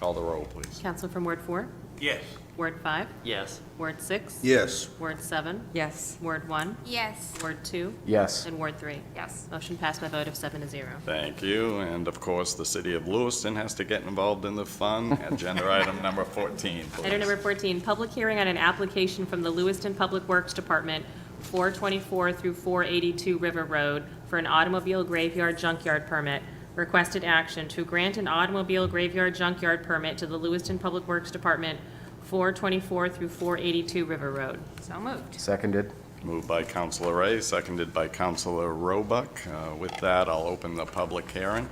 A: Call the roll, please.
J: Counselor from Ward 4?
P: Yes.
J: Ward 5?
F: Yes.
J: Ward 6?
I: Yes.
J: Ward 7?
G: Yes.
J: Ward 1?
E: Yes.
J: Ward 2?
K: Yes.
J: And Ward 3?
M: Yes.
J: Motion passed by a vote of 7-0.
A: Thank you, and of course, the city of Lewiston has to get involved in the fun. Agenda item number 14, please.
J: Item number 14, public hearing on an application from the Lewiston Public Works Department, 424 through 482 River Road, for an automobile graveyard junkyard permit. Requested action to grant an automobile graveyard junkyard permit to the Lewiston Public Works Department, 424 through 482 River Road.
M: So moved.
K: Seconded.
A: Moved by Counselor Ray, seconded by Counselor Roebuck. With that, I'll open the public hearing.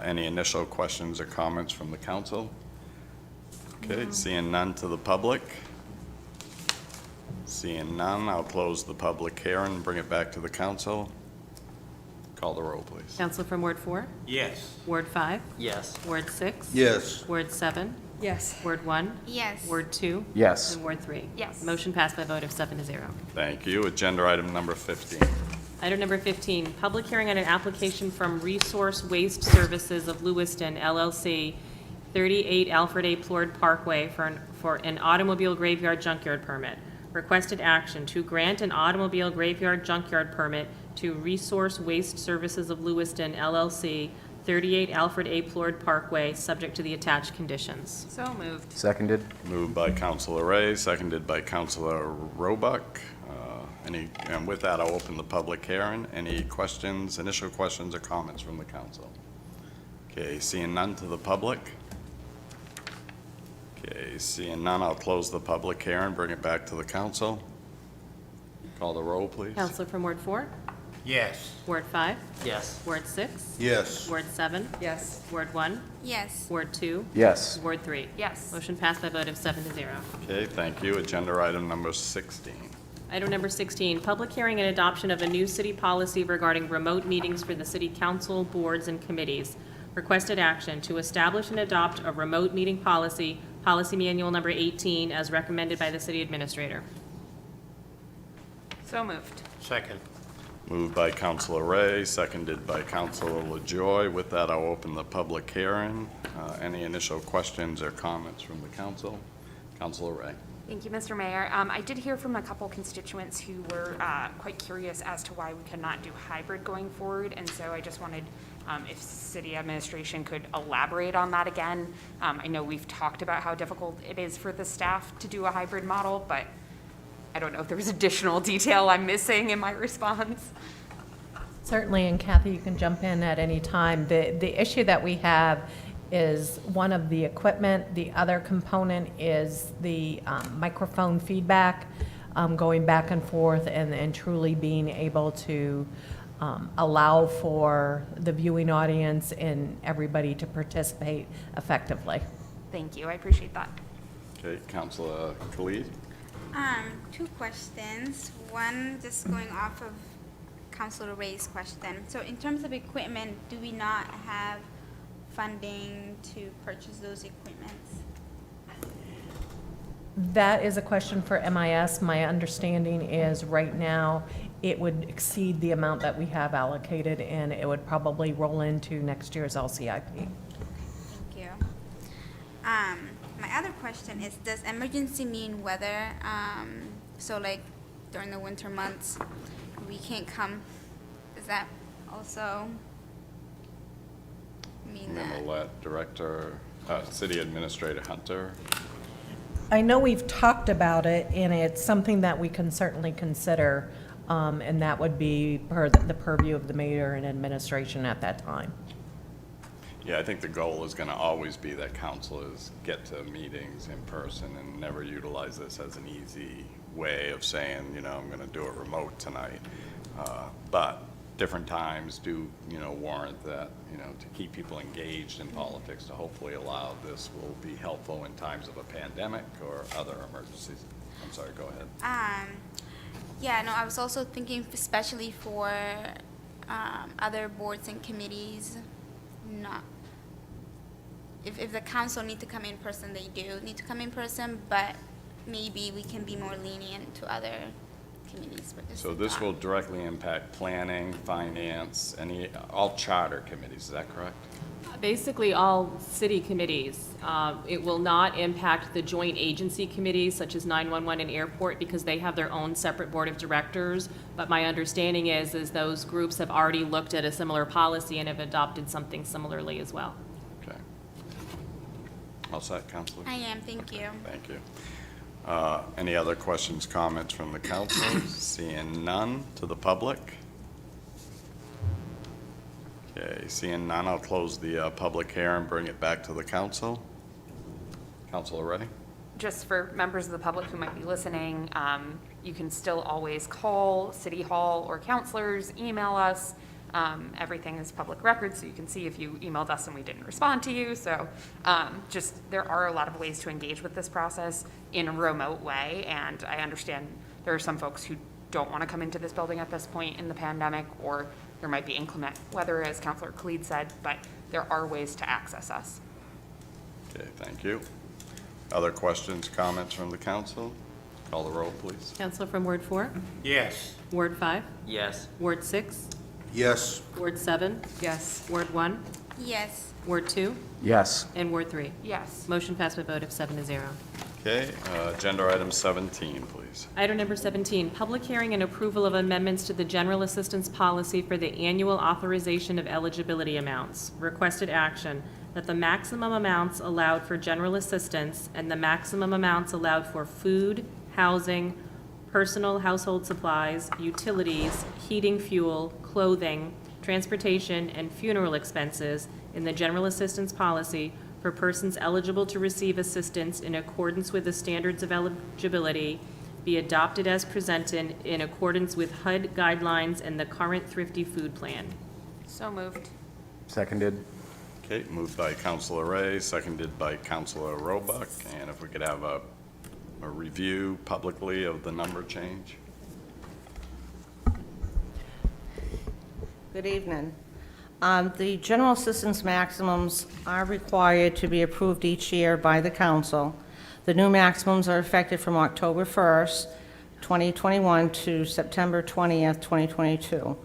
A: Any initial questions or comments from the council? Okay, seeing none to the public. Seeing none, I'll close the public hearing and bring it back to the council. Call the roll, please.
J: Counselor from Ward 4?
P: Yes.
J: Ward 5?
F: Yes.
J: Ward 6?
I: Yes.
J: Ward 7?
G: Yes.
J: Ward 1?
E: Yes.
J: Ward 2?
K: Yes.
J: And Ward 3?
M: Yes.
J: Motion passed by a vote of 7-0.
A: Thank you. Agenda item number 15.
J: Item number 15, public hearing on an application from Resource Waste Services of Lewiston LLC, 38 Alfred A. Ployd Parkway for an automobile graveyard junkyard permit. Requested action to grant an automobile graveyard junkyard permit to Resource Waste Services of Lewiston LLC, 38 Alfred A. Ployd Parkway, subject to the attached conditions.
M: So moved.
K: Seconded.
A: Moved by Counselor Ray, seconded by Counselor Roebuck. And with that, I'll open the public hearing. Any questions, initial questions or comments from the council? Okay, seeing none to the public. Okay, seeing none, I'll close the public hearing, bring it back to the council. Call the roll, please.
J: Counselor from Ward 4?
P: Yes.
J: Ward 5?
F: Yes.
J: Ward 6?
I: Yes.
J: Ward 7?
G: Yes.
J: Ward 1?
E: Yes.
J: Ward 2?
K: Yes.
J: Ward 3?
M: Yes.
J: Motion passed by a vote of 7-0.
A: Okay, thank you. Agenda item number 16.
J: Item number 16, public hearing and adoption of a new city policy regarding remote meetings for the city council, boards, and committees. Requested action to establish and adopt a remote meeting policy, policy manual number 18, as recommended by the city administrator.
M: So moved.
P: Second.
A: Moved by Counselor Ray, seconded by Counselor LaJoy. With that, I'll open the public hearing. Any initial questions or comments from the council? Counselor Ray.
M: Thank you, Mr. Mayor. I did hear from a couple constituents who were quite curious as to why we cannot do hybrid going forward, and so I just wanted, if city administration could elaborate on that again. I know we've talked about how difficult it is for the staff to do a hybrid model, but I don't know if there was additional detail I'm missing in my response.
H: Certainly, and Kathy, you can jump in at any time. The issue that we have is one of the equipment. The other component is the microphone feedback, going back and forth and truly being able to allow for the viewing audience and everybody to participate effectively.
M: Thank you, I appreciate that.
A: Okay, Counselor Khalid.
E: Two questions. One, just going off of Councilor Ray's question. So in terms of equipment, do we not have funding to purchase those equipments?
H: That is a question for MIS. My understanding is right now it would exceed the amount that we have allocated, and it would probably roll into next year's LCIP.
E: Thank you. My other question is, does emergency mean weather? So like during the winter months, we can't come. Does that also mean
A: And then
E: that?
A: we'll let Director, City Administrator Hunter.
H: I know we've talked about it, and it's something that we can certainly consider, and that would be the purview of the mayor and administration at that time.
A: Yeah, I think the goal is going to always be that councilors get to meetings in person and never utilize this as an easy way of saying, you know, I'm going to do it remote tonight. But different times do, you know, warrant that, you know, to keep people engaged in politics, to hopefully allow this will be helpful in times of a pandemic or other emergencies. I'm sorry, go ahead.
E: Yeah, no, I was also thinking especially for other boards and committees, not, if the council need to come in person, they do need to come in person, but maybe we can be more lenient to other committees for this.
A: So this will directly impact planning, finance, all charter committees, is that correct?
J: Basically, all city committees. It will not impact the joint agency committees such as 911 and airport because they have their own separate board of directors. But my understanding is those groups have already looked at a similar policy and have adopted something similarly as well.
A: Okay. All set, Counselor?
E: I am, thank you.
A: Thank you. Any other questions, comments from the council? Seeing none, to the public? Okay, seeing none, I'll close the public hearing and bring it back to the council. Councilor Ray?
M: Just for members of the public who might be listening, you can still always call City Hall or counselors, email us. Everything is public record, so you can see if you emailed us and we didn't respond to you. So there are a lot of ways to engage with this process in a remote way. And I understand there are some folks who don't want to come into this building at this point in the pandemic, or there might be inclement weather, as Councilor Khalid said, but there are ways to access us.
A: Okay, thank you. Other questions, comments from the council? Call the roll, please.
J: Counselor from Ward 4?
P: Yes.
J: Ward 5?
F: Yes.
J: Ward 6?
I: Yes.
J: Ward 7?
G: Yes.
J: Ward 1?
E: Yes.
J: Ward 2?
K: Yes.
J: And Ward 3?
M: Yes.
J: Motion passed by a vote of 7-0.
A: Okay, agenda item 17, please.
J: Item number 17, public hearing and approval of amendments to the general assistance policy for the annual authorization of eligibility amounts. Requested action, that the maximum amounts allowed for general assistance and the maximum amounts allowed for food, housing, personal household supplies, utilities, heating fuel, clothing, transportation, and funeral expenses in the general assistance policy for persons eligible to receive assistance in accordance with the standards of eligibility be adopted as presented in accordance with HUD guidelines and the current Thrifty Food Plan.
M: So moved.
K: Seconded.
A: Okay, moved by Councilor Ray, seconded by Councilor Roebuck. And if we could have a review publicly of the number change.
N: Good evening. The general assistance maximums are required to be approved each year by the council. The new maximums are effective from October 1st, 2021 to September 20th, 2022.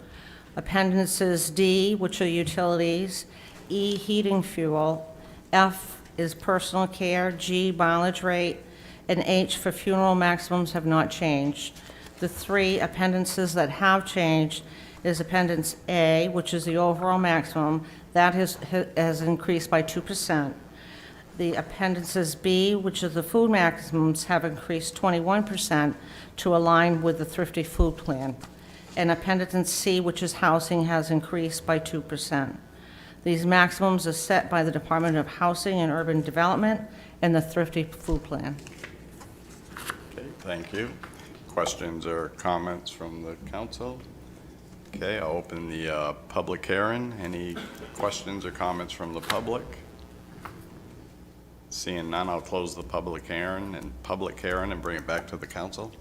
N: Appendices D, which are utilities, E, heating fuel, F is personal care, G, mileage rate, and H for funeral maximums have not changed. The three appendices that have changed is Appendix A, which is the overall maximum, that has increased by 2%. The appendices B, which are the food maximums, have increased 21% to align with the Thrifty Food Plan. And Appendix C, which is housing, has increased by 2%. These maximums are set by the Department of Housing and Urban Development and the Thrifty Food Plan.
A: Okay, thank you. Questions or comments from the council? Okay, I'll open the public hearing. Any questions or comments from the public? Seeing none, I'll close the public hearing and bring it back to the council.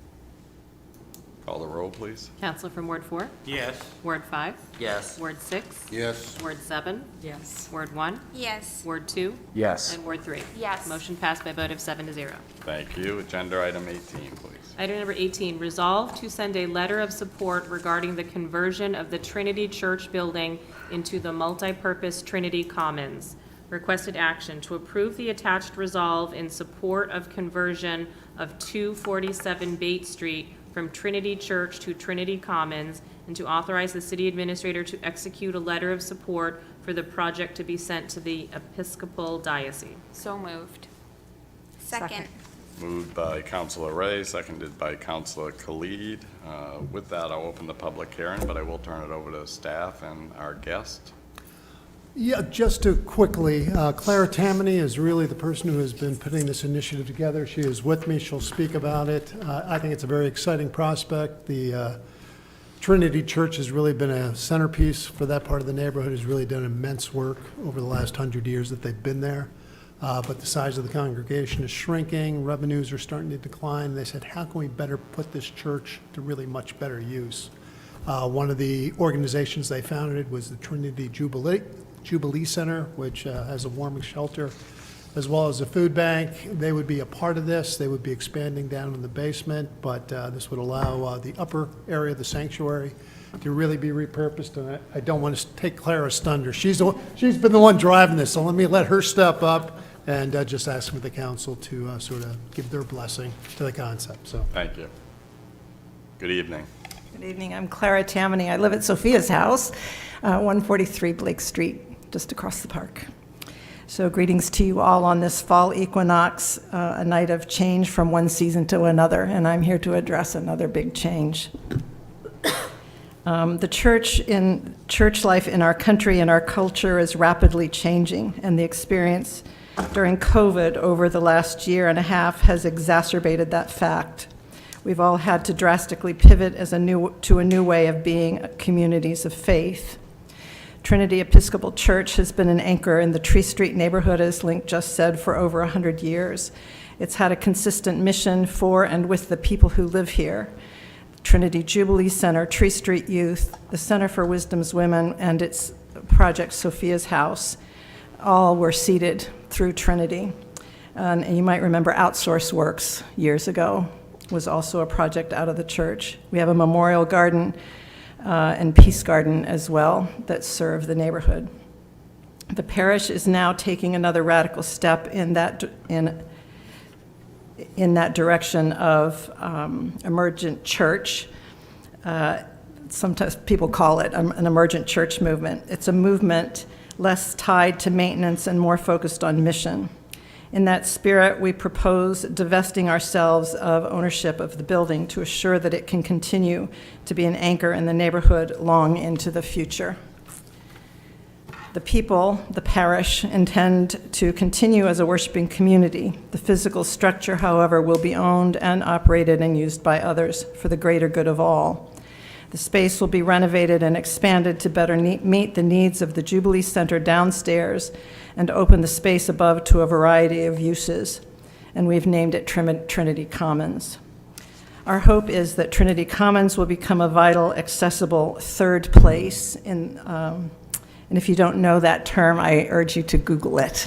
A: Call the roll, please.
J: Counselor from Ward 4?
P: Yes.
J: Ward 5?
F: Yes.
J: Ward 6?
I: Yes.
J: Ward 7?
G: Yes.
J: Ward 1?
E: Yes.
J: Ward 2?
K: Yes.
J: And Ward 3?
M: Yes.
J: Motion passed by a vote of 7-0.
A: Thank you. Agenda item 18, please.
J: Item number 18, resolve to send a letter of support regarding the conversion of the Trinity Church building into the multipurpose Trinity Commons. Requested action, to approve the attached resolve in support of conversion of 247 Bate Street from Trinity Church to Trinity Commons, and to authorize the city administrator to execute a letter of support for the project to be sent to the Episcopal Diocese.
M: So moved.
E: Second.
A: Moved by Councilor Ray, seconded by Councilor Khalid. With that, I'll open the public hearing, but I will turn it over to staff and our guest.
Q: Yeah, just to quickly, Clara Tammany is really the person who has been putting this initiative together. She is with me. She'll speak about it. I think it's a very exciting prospect. The Trinity Church has really been a centerpiece for that part of the neighborhood, has really done immense work over the last 100 years that they've been there. But the size of the congregation is shrinking, revenues are starting to decline. They said, how can we better put this church to really much better use? One of the organizations they founded was the Trinity Jubilee Center, which has a warming shelter as well as the food bank. They would be a part of this. They would be expanding down in the basement, but this would allow the upper area of the sanctuary to really be repurposed, and I don't want to take Clara's thunder. She's been the one driving this, so let her step up and just ask for the council to sort of give their blessing to the concept, so.
A: Thank you. Good evening.
R: Good evening. I'm Clara Tammany. I live at Sophia's house, 143 Blake Street, just across the park. So greetings to you all on this fall equinox, a night of change from one season to another, and I'm here to address another big change. The church life in our country and our culture is rapidly changing, and the experience during COVID over the last year and a half has exacerbated that fact. We've all had to drastically pivot to a new way of being communities of faith. Trinity Episcopal Church has been an anchor in the Tree Street neighborhood, as Link just said, for over 100 years. It's had a consistent mission for and with the people who live here. Trinity Jubilee Center, Tree Street Youth, the Center for Wisdom's Women, and its project Sophia's House, all were seeded through Trinity. And you might remember Outsource Works years ago was also a project out of the church. We have a memorial garden and peace garden as well that serve the neighborhood. The parish is now taking another radical step in that direction of emergent church. Sometimes people call it an emergent church movement. It's a movement less tied to maintenance and more focused on mission. In that spirit, we propose divesting ourselves of ownership of the building to assure that it can continue to be an anchor in the neighborhood long into the future. The people, the parish, intend to continue as a worshiping community. The physical structure, however, will be owned and operated and used by others for the greater good of all. The space will be renovated and expanded to better meet the needs of the Jubilee Center downstairs and open the space above to a variety of uses. And we've named it Trinity Commons. Our hope is that Trinity Commons will become a vital, accessible third place and if you don't know that term, I urge you to Google it.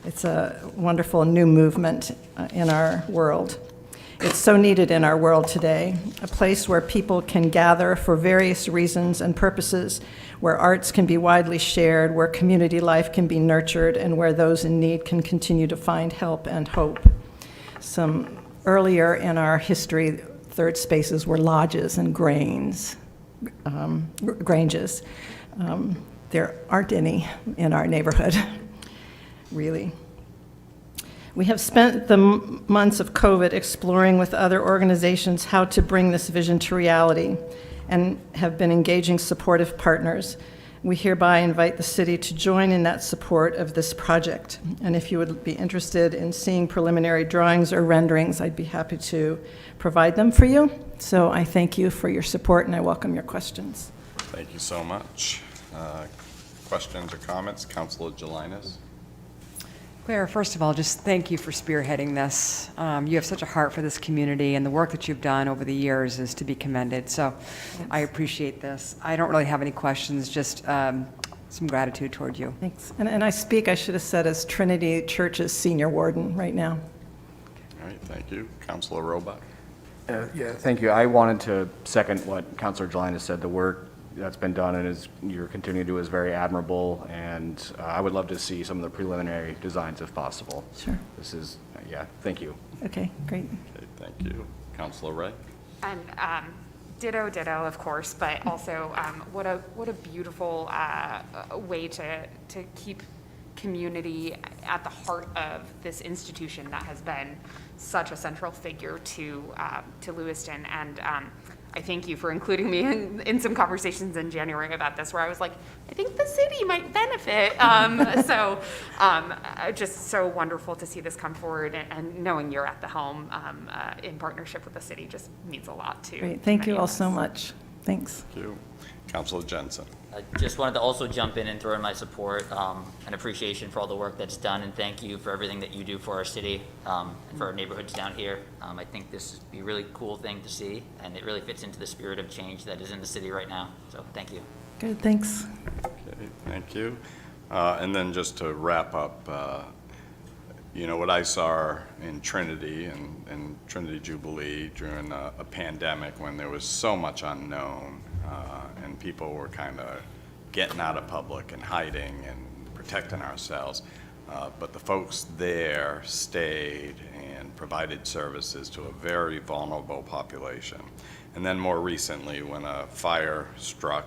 R: It's a wonderful new movement in our world. It's so needed in our world today, a place where people can gather for various reasons and purposes, where arts can be widely shared, where community life can be nurtured, and where those in need can continue to find help and hope. Some earlier in our history, third spaces were lodges and granges. There aren't any in our neighborhood, really. We have spent the months of COVID exploring with other organizations how to bring this vision to reality and have been engaging supportive partners. We hereby invite the city to join in that support of this project. And if you would be interested in seeing preliminary drawings or renderings, I'd be happy to provide them for you. So I thank you for your support and I welcome your questions.
A: Thank you so much. Questions or comments? Councilor Jelinas.
G: Claire, first of all, just thank you for spearheading this. You have such a heart for this community, and the work that you've done over the years is to be commended. So I appreciate this. I don't really have any questions, just some gratitude toward you.
R: Thanks. And I speak, I should have said, as Trinity Church's senior warden right now.
A: All right, thank you. Councilor Robach.
K: Yeah, thank you. I wanted to second what Councilor Jelinas said. The work that's been done and you're continuing to do is very admirable, and I would love to see some of the preliminary designs if possible.
R: Sure.
K: This is, yeah, thank you.
R: Okay, great.
A: Okay, thank you. Councilor Ray.
M: And ditto, of course, but also what a beautiful way to keep community at the heart of this institution that has been such a central figure to Lewiston. And I thank you for including me in some conversations in January about this, where I was like, I think the city might benefit. Just so wonderful to see this come forward, and knowing you're at the helm in partnership with the city just means a lot too.
R: Great. Thank you all so much. Thanks.
A: Thank you. Councilor Jensen.
F: I just wanted to also jump in and throw in my support and appreciation for all the work that's done, and thank you for everything that you do for our city and for our neighborhoods down here. I think this would be a really cool thing to see, and it really fits into the spirit of change that is in the city right now. So thank you.
R: Good, thanks.
A: Okay, thank you. And then just to wrap up, you know, what I saw in Trinity and Trinity Jubilee during a pandemic when there was so much unknown and people were kind of getting out of public and hiding and protecting ourselves. But the folks there stayed and provided services to a very vulnerable population. And then more recently, when a fire struck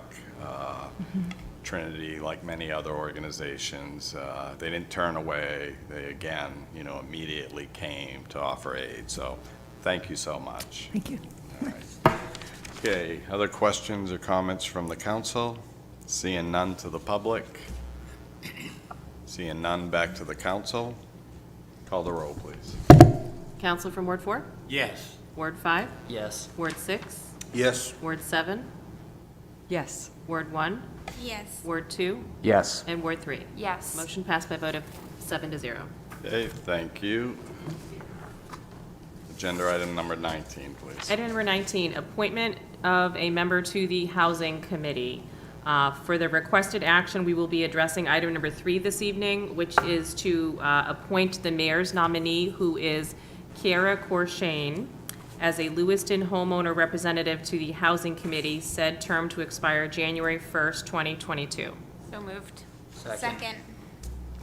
A: Trinity, like many other organizations, they didn't turn away. They again, you know, immediately came to offer aid. So thank you so much.
R: Thank you.
A: All right. Okay, other questions or comments from the council? Seeing none to the public. Seeing none, back to the council. Call the roll, please.
J: Counselor from Ward 4?
P: Yes.
J: Ward 5?
F: Yes.
J: Ward 6?
I: Yes.
J: Ward 7?
G: Yes.
J: Ward 1?
E: Yes.
J: Ward 2?
K: Yes.
J: And Ward 3?
M: Yes.
J: Motion passed by a vote of 7-0.
A: Okay, thank you. Agenda item number 19, please.
J: Item number 19, appointment of a member to the Housing Committee. For the requested action, we will be addressing item number 3 this evening, which is to appoint the mayor's nominee, who is Kiara Corshane, as a Lewiston homeowner representative to the Housing Committee, said term to expire January 1st, 2022.
M: So moved.
E: Second.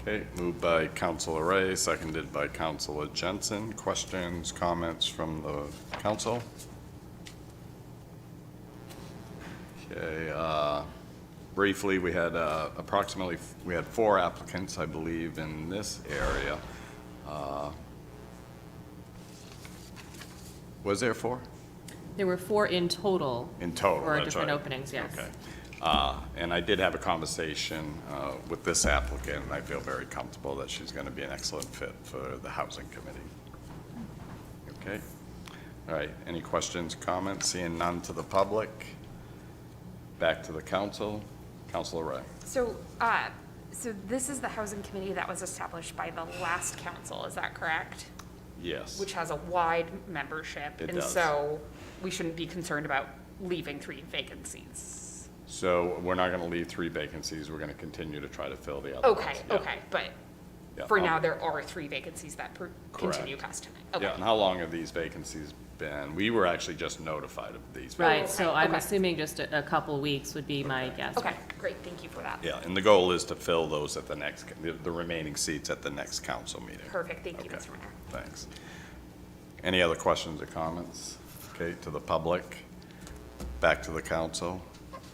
A: Okay, moved by Councilor Ray, seconded by Councilor Jensen. Questions, comments from the council? Okay, briefly, we had we had 4 applicants, I believe, in this area. Was there 4?
J: There were 4 in total.
A: In total,
J: For
A: that's
J: different
A: right.
J: openings, yes.
A: Okay. And I did have a conversation with this applicant, and I feel very comfortable that she's going to be an excellent fit for the Housing Committee. Okay. All right. Any questions, comments? Seeing none to the public. Back to the council. Councilor Ray.
M: So, so this is the housing committee that was established by the last council, is that correct?
A: Yes.
M: Which has a wide membership.
A: It
M: And
A: does.
M: so we shouldn't be concerned about leaving 3 vacancies.
A: So we're not going to leave 3 vacancies. We're going to continue to try to fill the other
M: Okay,
A: ones. Yeah.
M: okay, but
A: Yeah.
M: for now, there are 3 vacancies that
A: Correct.
M: continue past tonight.
A: Yeah,
M: Okay.
A: and how long have these vacancies been? We were actually just notified of these.
J: Right, so I'm
M: Okay.
J: assuming just a couple weeks would be my guess.
M: Okay, great, thank you for that.
A: Yeah, and the goal is to fill those at the next, the remaining seats at the next council meeting.
M: Perfect, thank you,
A: Okay,
M: Mr. Mayor.
A: thanks. Any other questions or comments? Okay, to the public, back to the council.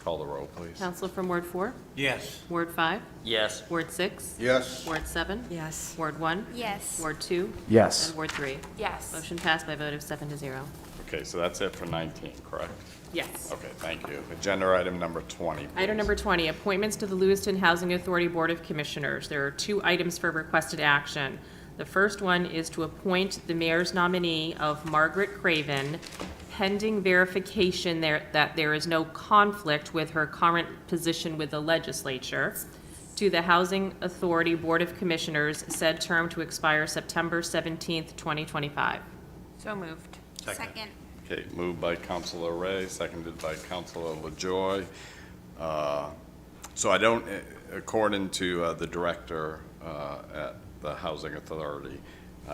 A: Call the roll, please.
J: Counselor from Ward 4?
P: Yes.
J: Ward 5?
F: Yes.
J: Ward 6?
I: Yes.
J: Ward 7?
G: Yes.
J: Ward 1?
E: Yes.
J: Ward 2?
K: Yes.
J: And Ward 3?
M: Yes.
J: Motion passed by a vote of 7-0.
A: Okay, so that's it for 19, correct?
J: Yes.
A: Okay, thank you. Agenda item number 20, please.
J: Item number 20, appointments to the Lewiston Housing Authority Board of Commissioners. There are 2 items for requested action. The first one is to appoint the mayor's nominee of Margaret Craven, pending verification that there is no conflict with her current position with the legislature, to the Housing Authority Board of Commissioners, said term to expire September 17th, 2025.
M: So moved.
E: Second.
A: Okay, moved by Councilor Ray, seconded by Councilor LaJoy. So I don't, according to the director at the Housing Authority,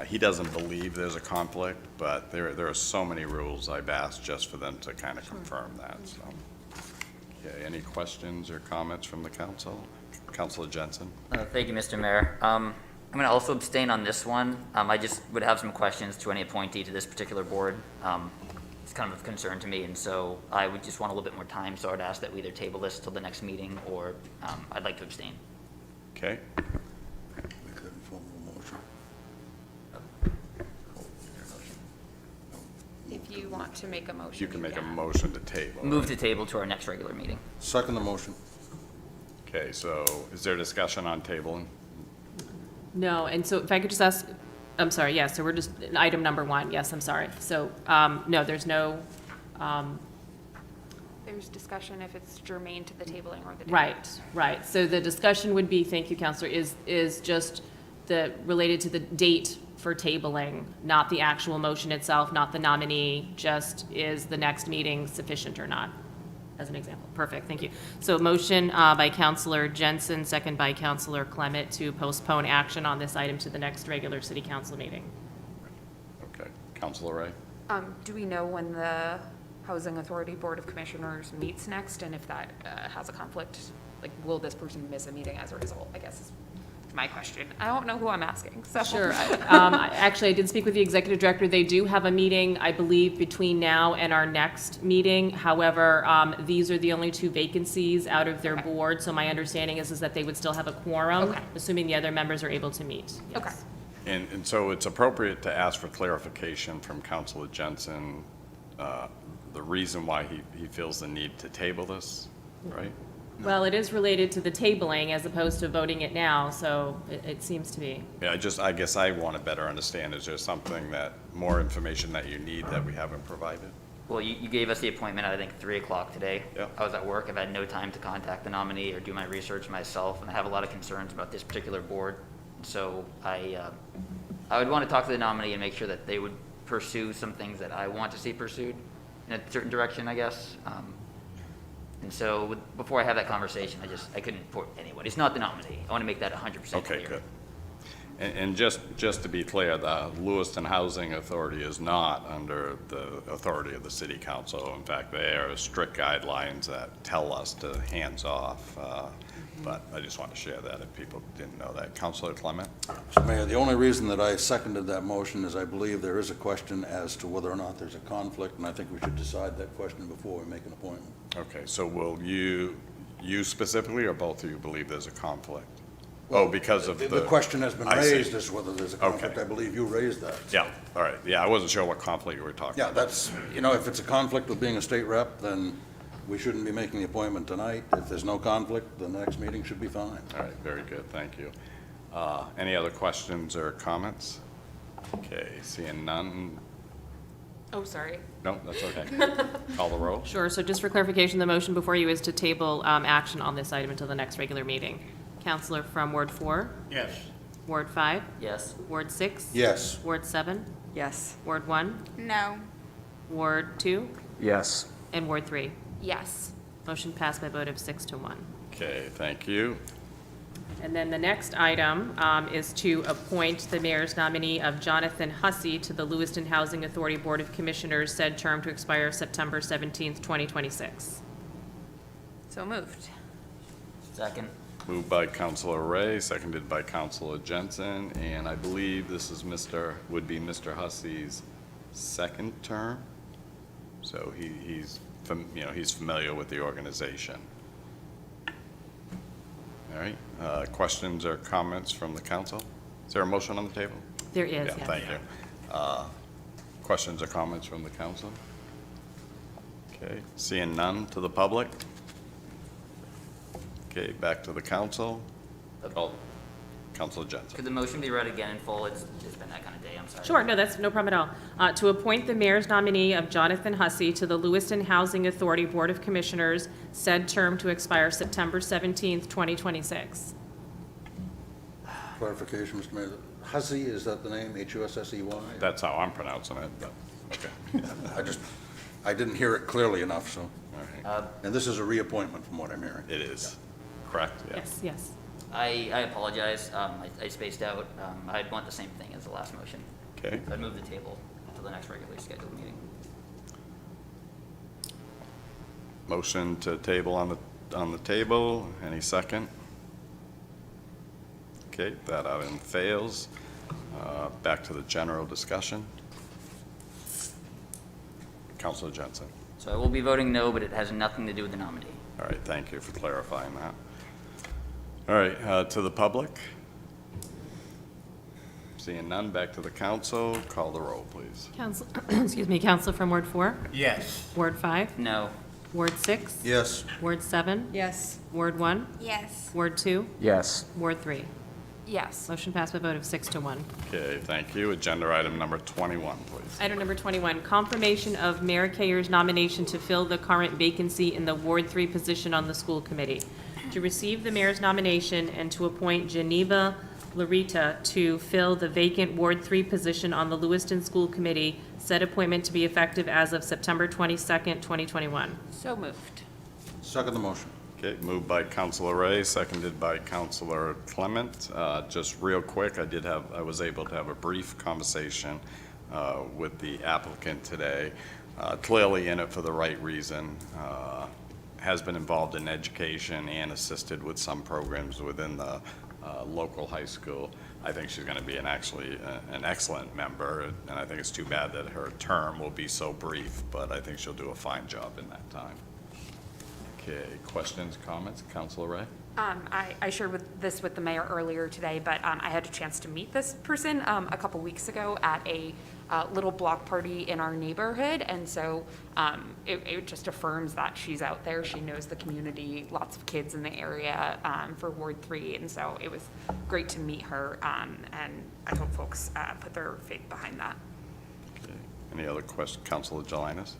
A: he doesn't believe there's a conflict, but there are so many rules I've asked just for them to kind of confirm that, so. Okay, any questions or comments from the council? Councilor Jensen?
F: Thank you, Mr. Mayor. I'm going to also abstain on this one. I just would have some questions to any appointee to this particular board. It's kind of a concern to me, and so I would just want a little bit more time, so I'd ask that we either table this till the next meeting, or I'd like to abstain.
A: Okay,
I: We couldn't form a motion.
M: If you want to make a motion.
A: you can make a motion to table.
F: Move to table to our next regular meeting.
I: Second the motion.
A: Okay, so is there discussion on tabling?
J: No, and so if I could just ask, I'm sorry, yes, so we're just, item number 1, yes, I'm sorry. So, no, there's no,
M: There's discussion if it's germane to the tabling or the.
J: right. So the discussion would be, thank you, Counselor, is just related to the date for tabling, not the actual motion itself, not the nominee, just is the next meeting sufficient or not? as an example. Perfect, thank you. So motion by Counselor Jensen, second by Counselor Clement to postpone action on this item to the next regular city council meeting.
A: Okay, Counselor Ray?
M: Do we know when the Housing Authority Board of Commissioners meets next, and if that has a conflict? Like, will this person miss a meeting as a result, I guess is my question. I don't know who I'm asking, so.
J: Sure. Actually, I did speak with the executive director. They do have a meeting, I believe, between now and our next meeting. However, these are the only 2 vacancies out of their board, so my understanding is that they would still have a quorum,
M: Okay.
J: assuming the other members are able to meet. Yes.
M: Okay.
A: And so it's appropriate to ask for clarification from Counselor Jensen, the reason why he feels the need to table this, right?
J: Well, it is related to the tabling as opposed to voting it now, so it seems to be.
A: Yeah, I guess I want to better understand, is there something more information that you need that we haven't provided?
F: Well, you gave us the appointment at, I think, 3 o'clock today.
A: Yep.
F: I was at work. I've had no time to contact the nominee or do my research myself, and I have a lot of concerns about this particular board. So I would want to talk to the nominee and make sure that they would pursue some things that I want to see pursued in a certain direction, I guess. And so before I have that conversation, I couldn't report anyone. It's not the nominee. I want to make that 100% clear.
A: Okay, good. And just to be clear, the Lewiston Housing Authority is not under the authority of the city council. In fact, there are strict guidelines that tell us to hands off. But I just want to share that if people didn't know that. Councilor Clement?
I: Mr. Mayor, the only reason that I seconded that motion is I believe there is a question as to whether or not there's a conflict, and I think we should decide that question before we make an appointment.
A: Okay, so will you specifically, or both of you believe there's a conflict? Oh, because of
I: The question has been
A: I see.
I: raised as to whether there's a conflict.
A: Okay.
I: I believe you raised that.
A: Yeah, all right. Yeah, I wasn't sure what conflict you were talking
I: Yeah,
A: about.
I: that's, if it's a conflict with being a state rep, then we shouldn't be making the appointment tonight. If there's no conflict, the next meeting should be fine.
A: All right, very good, thank you. Any other questions or comments? Okay, seeing none.
M: Oh, sorry.
A: No, that's okay. Call the roll.
J: Sure, so just for clarification, the motion before you is to table action on this item until the next regular meeting. Counselor from Ward 4,
P: Yes.
J: Ward 5,
F: Yes.
J: Ward 6,
I: Yes.
J: Ward 7,
G: Yes.
J: Ward 1,
E: No.
J: Ward 2,
K: Yes.
J: and Ward 3.
M: Yes.
J: Motion passed by a vote of 6 to 1.
A: Okay, thank you.
J: And then the next item is to appoint the mayor's nominee of Jonathan Hussey to the Lewiston Housing Authority Board of Commissioners, said term to expire September 17th, 2026.
M: So moved.
F: Second.
A: Moved by Councilor Ray, seconded by Councilor Jensen, and I believe this is would be Mr. Hussey's second term. So he's familiar with the organization. All right, questions or comments from the council? Is there a motion on the table?
J: There is,
A: Yeah,
J: yes.
A: thank you. Questions or comments from the council? Okay, seeing none, to the public? Okay, back to the council. Oh, Councilor Jensen.
F: Could the motion be read again in full? It's been that kind of day, I'm sorry.
J: Sure, no, that's no problem at all. To appoint the mayor's nominee of Jonathan Hussey to the Lewiston Housing Authority Board of Commissioners, said term to expire September 17th, 2026.
I: Clarification, Mr. Mayor. Hussey, is that the name? Hussey?
A: That's how I'm pronouncing it, but, okay.
I: I didn't hear it clearly enough, so.
A: All right.
I: And this is a reappointment from what I'm hearing.
A: It is, correct? Yeah.
J: Yes, yes.
F: I apologize. I spaced out. I'd want the same thing as the last motion.
A: Okay,
F: I'd move the table until the next regularly scheduled meeting.
A: motion to table on the table. Any second? Okay, that item fails. Back to the general discussion. Councilor Jensen.
F: So I will be voting no, but it has nothing to do with the nominee.
A: All right, thank you for clarifying that. All right, to the public? Seeing none, back to the council. Call the roll, please.
J: Council, excuse me, Counselor from Ward 4,
P: Yes.
J: Ward 5,
F: No.
J: Ward 6,
I: Yes.
J: Ward 7,
G: Yes.
J: Ward 1,
E: Yes.
J: Ward 2,
K: Yes.
J: Ward 3.
M: Yes.
J: Motion passed by a vote of 6 to 1.
A: Okay, thank you. Agenda item number 21, please.
J: Item number 21, confirmation of Mayor Kayer's nomination to fill the current vacancy in the Ward 3 position on the school committee. To receive the mayor's nomination and to appoint Geneva Larita to fill the vacant Ward 3 position on the Lewiston School Committee, said appointment to be effective as of September 22nd, 2021.
M: So moved.
I: Second the motion.
A: Okay, moved by Councilor Ray, seconded by Councilor Clement. Just real quick, I was able to have a brief conversation with the applicant today. Clearly in it for the right reason. Has been involved in education and assisted with some programs within the local high school. I think she's going to be an excellent member, and I think it's too bad that her term will be so brief, but I think she'll do a fine job in that time. Okay, questions, comments? Councilor Ray?
M: I shared this with the mayor earlier today, but I had a chance to meet this person a couple weeks ago at a little block party in our neighborhood, and so it just affirms that she's out there. She knows the community, lots of kids in the area for Ward 3, and so it was great to meet her, and I hope folks put their faith behind that.
A: Okay. Any other questions? Councilor Jelinas?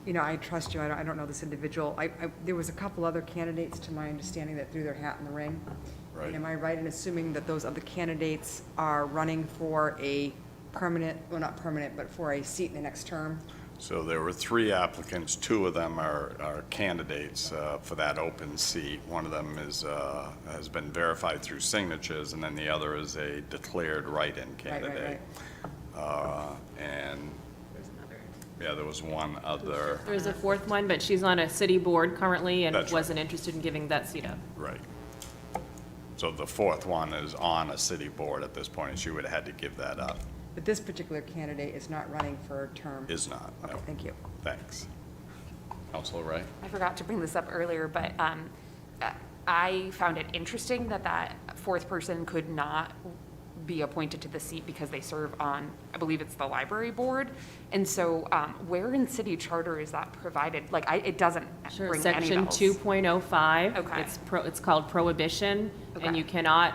G: You know, I trust you. I don't know this individual. There was a couple other candidates, to my understanding, that threw their hat in the ring.
A: Right.
G: And am I right in assuming that those other candidates are running for a permanent, well, not permanent, but for a seat in the next term?
A: So there were 3 applicants. 2 of them are candidates for that open seat. One of them has been verified through signatures, and then the other is a declared write-in candidate. And yeah, there was one other.
J: There was a fourth one, but she's on a city board currently and
A: That's right.
J: wasn't interested in giving that seat up.
A: Right. So the 4th one is on a city board at this point, and she would have had to give that up.
G: But this particular candidate is not running for a term?
A: Is not, no.
G: Okay, thank you.
A: Thanks. Councilor Ray?
M: I forgot to bring this up earlier, but I found it interesting that fourth person could not be appointed to the seat because they serve on, I believe it's the library board. And so where in city charter is that provided? Like, it doesn't
J: Sure,
M: ring any
J: section
M: bells.
J: 2.05.
M: Okay.
J: It's called prohibition, and
M: Okay.
J: you cannot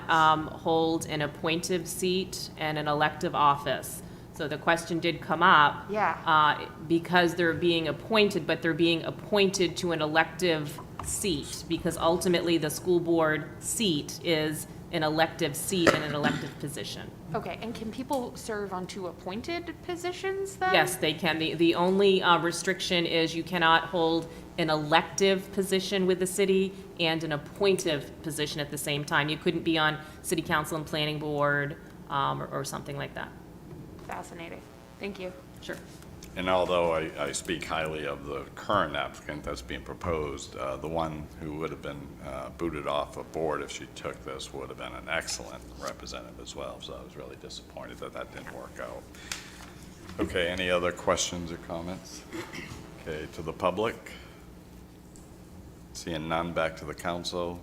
J: hold an appointive seat and an elective office. So the question did come up.
M: Yeah.
J: Because they're being appointed, but they're being appointed to an elective seat, because ultimately the school board seat is an elective seat and an elective position.
M: Okay, and can people serve on 2 appointed positions then?
J: Yes, they can. The only restriction is you cannot hold an elective position with the city and an appointive position at the same time. You couldn't be on city council and planning board or something like that.
M: Fascinating. Thank you.
J: Sure.
A: And although I speak highly of the current applicant that's being proposed, the one who would have been booted off a board if she took this would have been an excellent representative as well. So I was really disappointed that that didn't work out. Okay, any other questions or comments? Okay, to the public? Seeing none, back to the council.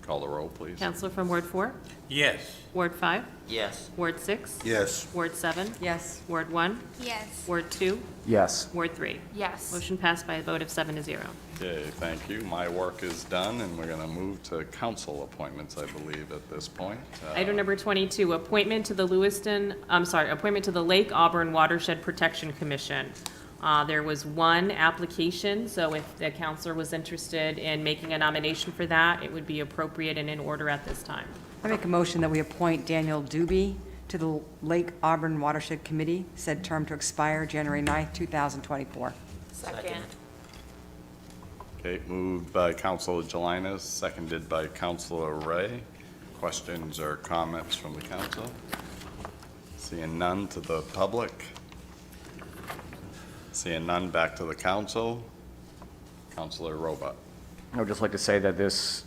A: Call the roll, please.
J: Counselor from Ward 4?
P: Yes.
J: Ward 5?
F: Yes.
J: Ward 6?
I: Yes.
J: Ward 7?
G: Yes.
J: Ward 1?
E: Yes.
J: Ward 2?
K: Yes.
J: Ward 3?
M: Yes.
J: Motion passed by a vote of 7-0.
A: Okay, thank you. My work is done, and we're going to move to council appointments, I believe, at this point.
J: Item number 22, appointment to the appointment to the Lake Auburn Watershed Protection Commission. There was one application, so if the counselor was interested in making a nomination for that, it would be appropriate and in order at this time.
G: I make a motion that we appoint Daniel Doobie to the Lake Auburn Watershed Committee, said term to expire January 9th, 2024.
M: Second.
A: Okay, moved by Councilor Jelinas, seconded by Councilor Ray. Questions or comments from the council? Seeing none, to the public. Seeing none, back to the council. Councilor Robot.
K: I would just like to say that this,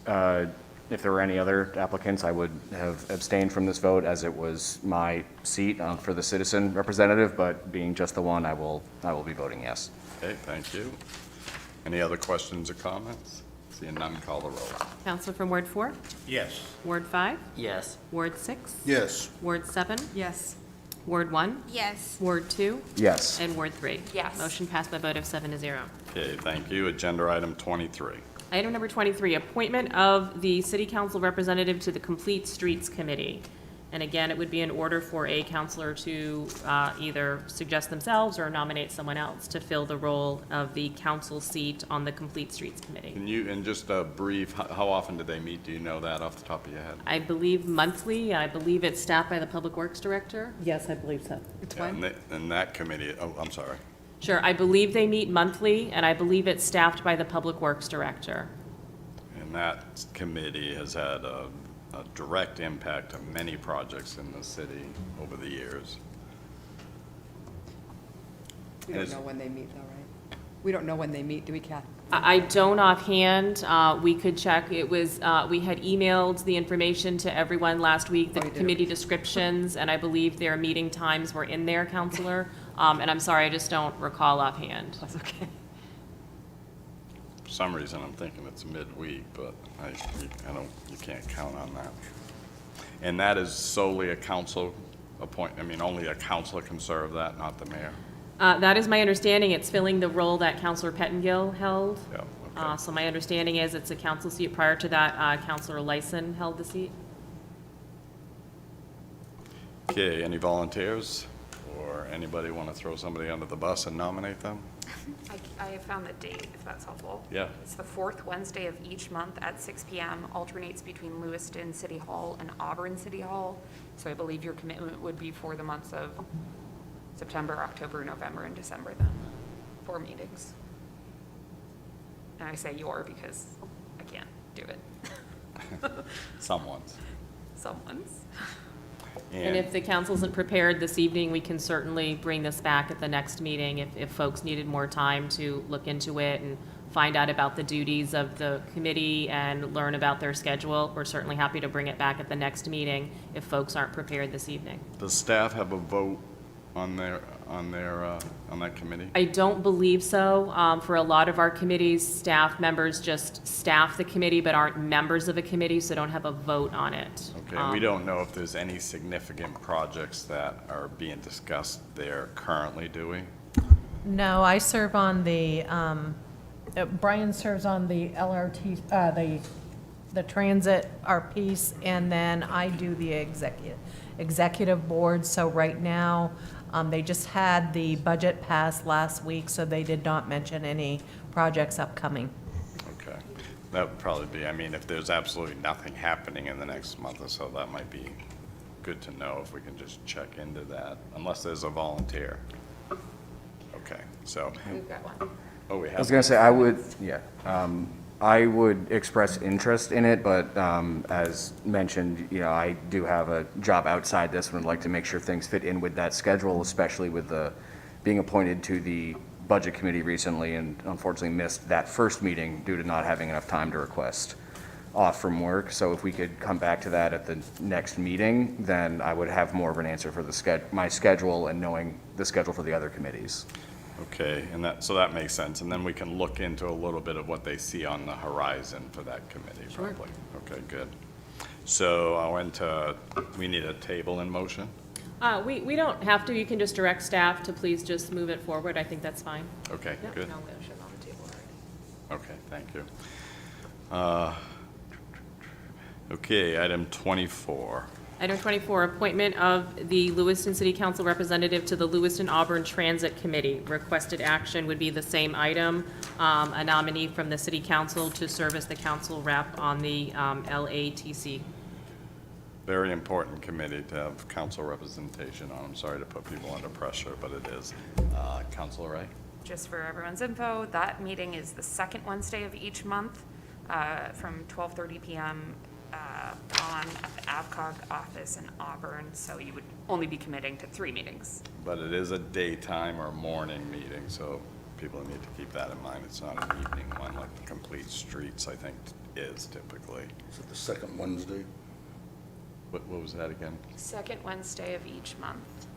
K: if there were any other applicants, I would have abstained from this vote as it was my seat for the citizen representative, but being just the one, I will be voting yes.
A: Okay, thank you. Any other questions or comments? Seeing none, call the roll.
J: Counselor from Ward 4?
P: Yes.
J: Ward 5?
F: Yes.
J: Ward 6?
I: Yes.
J: Ward 7?
G: Yes.
J: Ward 1?
E: Yes.
J: Ward 2?
K: Yes.
J: And Ward 3?
M: Yes.
J: Motion passed by a vote of 7-0.
A: Okay, thank you. Agenda item 23.
J: Item number 23, appointment of the city council representative to the Complete Streets Committee. And again, it would be in order for a councilor to either suggest themselves or nominate someone else to fill the role of the council seat on the Complete Streets Committee.
A: Can you, in just a brief, how often do they meet? Do you know that off the top of your head?
J: I believe monthly. I believe it's staffed by the Public Works Director.
N: Yes, I believe so.
G: It's
A: Yeah,
G: when?
A: and that committee, oh, I'm sorry.
J: Sure, I believe they meet monthly, and I believe it's staffed by the Public Works Director.
A: And that committee has had a direct impact on many projects in the city over the years.
G: We don't know when they meet, though, right? We don't know when they meet, do we, Kathy?
J: I don't offhand. We could check. It was, we had emailed the information to everyone last week, the
G: Oh, you did?
J: committee descriptions, and I believe their meeting times were in there, Counselor. And I'm sorry, I just don't recall offhand.
G: That's okay.
A: For some reason, I'm thinking it's midweek, but you can't count on that. And that is solely a council only a councilor can serve that, not the mayor?
J: That is my understanding. It's filling the role that Counselor Pettingill held.
A: Yeah, okay.
J: So my understanding is it's a council seat. Prior to that, Counselor Lyson held the seat.
A: Okay, any volunteers? Or anybody want to throw somebody under the bus and nominate them?
M: I have found the date, if that's helpful.
A: Yeah.
M: It's the fourth Wednesday of each month at 6 p.m., alternates between Lewiston City Hall and Auburn City Hall. So I believe your commitment would be for the months of September, October, November, and December then, 4 meetings. And I say your because I can't do it.
A: Someone's.
M: Someone's.
J: And if the council isn't prepared this evening, we can certainly bring this back at the next meeting if folks needed more time to look into it and find out about the duties of the committee and learn about their schedule. We're certainly happy to bring it back at the next meeting if folks aren't prepared this evening.
A: Does staff have a vote on that committee?
J: I don't believe so. For a lot of our committees, staff members just staff the committee but aren't members of a committee, so don't have a vote on it.
A: Okay, we don't know if there's any significant projects that are being discussed there currently, do we?
H: No, I serve on the, Brian serves on the LRT, the transit, our piece, and then I do the executive board. So right now, they just had the budget passed last week, so they did not mention any projects upcoming.
A: Okay, that would probably be, if there's absolutely nothing happening in the next month or so, that might be good to know if we can just check into that, unless there's a volunteer. Okay, so,
M: We've got one.
A: oh, we have.
K: I was going to say, I would express interest in it, but as mentioned, I do have a job outside this and would like to make sure things fit in with that schedule, especially with being appointed to the Budget Committee recently and unfortunately missed that first meeting due to not having enough time to request off from work. So if we could come back to that at the next meeting, then I would have more of an answer for my schedule and knowing the schedule for the other committees.
A: Okay, and so that makes sense, and then we can look into a little bit of what they see on the horizon for that committee, probably. Okay, good. So we need a table in motion?
J: We don't have to. You can just direct staff to please just move it forward. I think that's fine.
A: Okay,
J: Yep.
A: good.
M: No motion on the table already.
A: Okay, thank you. Okay, item 24.
J: Item 24, appointment of the Lewiston City Council representative to the Lewiston Auburn Transit Committee. Requested action would be the same item, a nominee from the City Council to serve as the council rep on the LATC.
A: Very important committee to have council representation on. I'm sorry to put people under pressure, but it is. Councilor Ray?
M: Just for everyone's info, that meeting is the second Wednesday of each month from 12:30 p.m. On at the AvCog office in Auburn, so you would only be committing to 3 meetings.
A: But it is a daytime or morning meeting, so people need to keep that in mind. It's not an evening one like the Complete Streets, I think, is typically.
I: Is it the second Wednesday?
A: What was that again?
M: Second Wednesday of each month.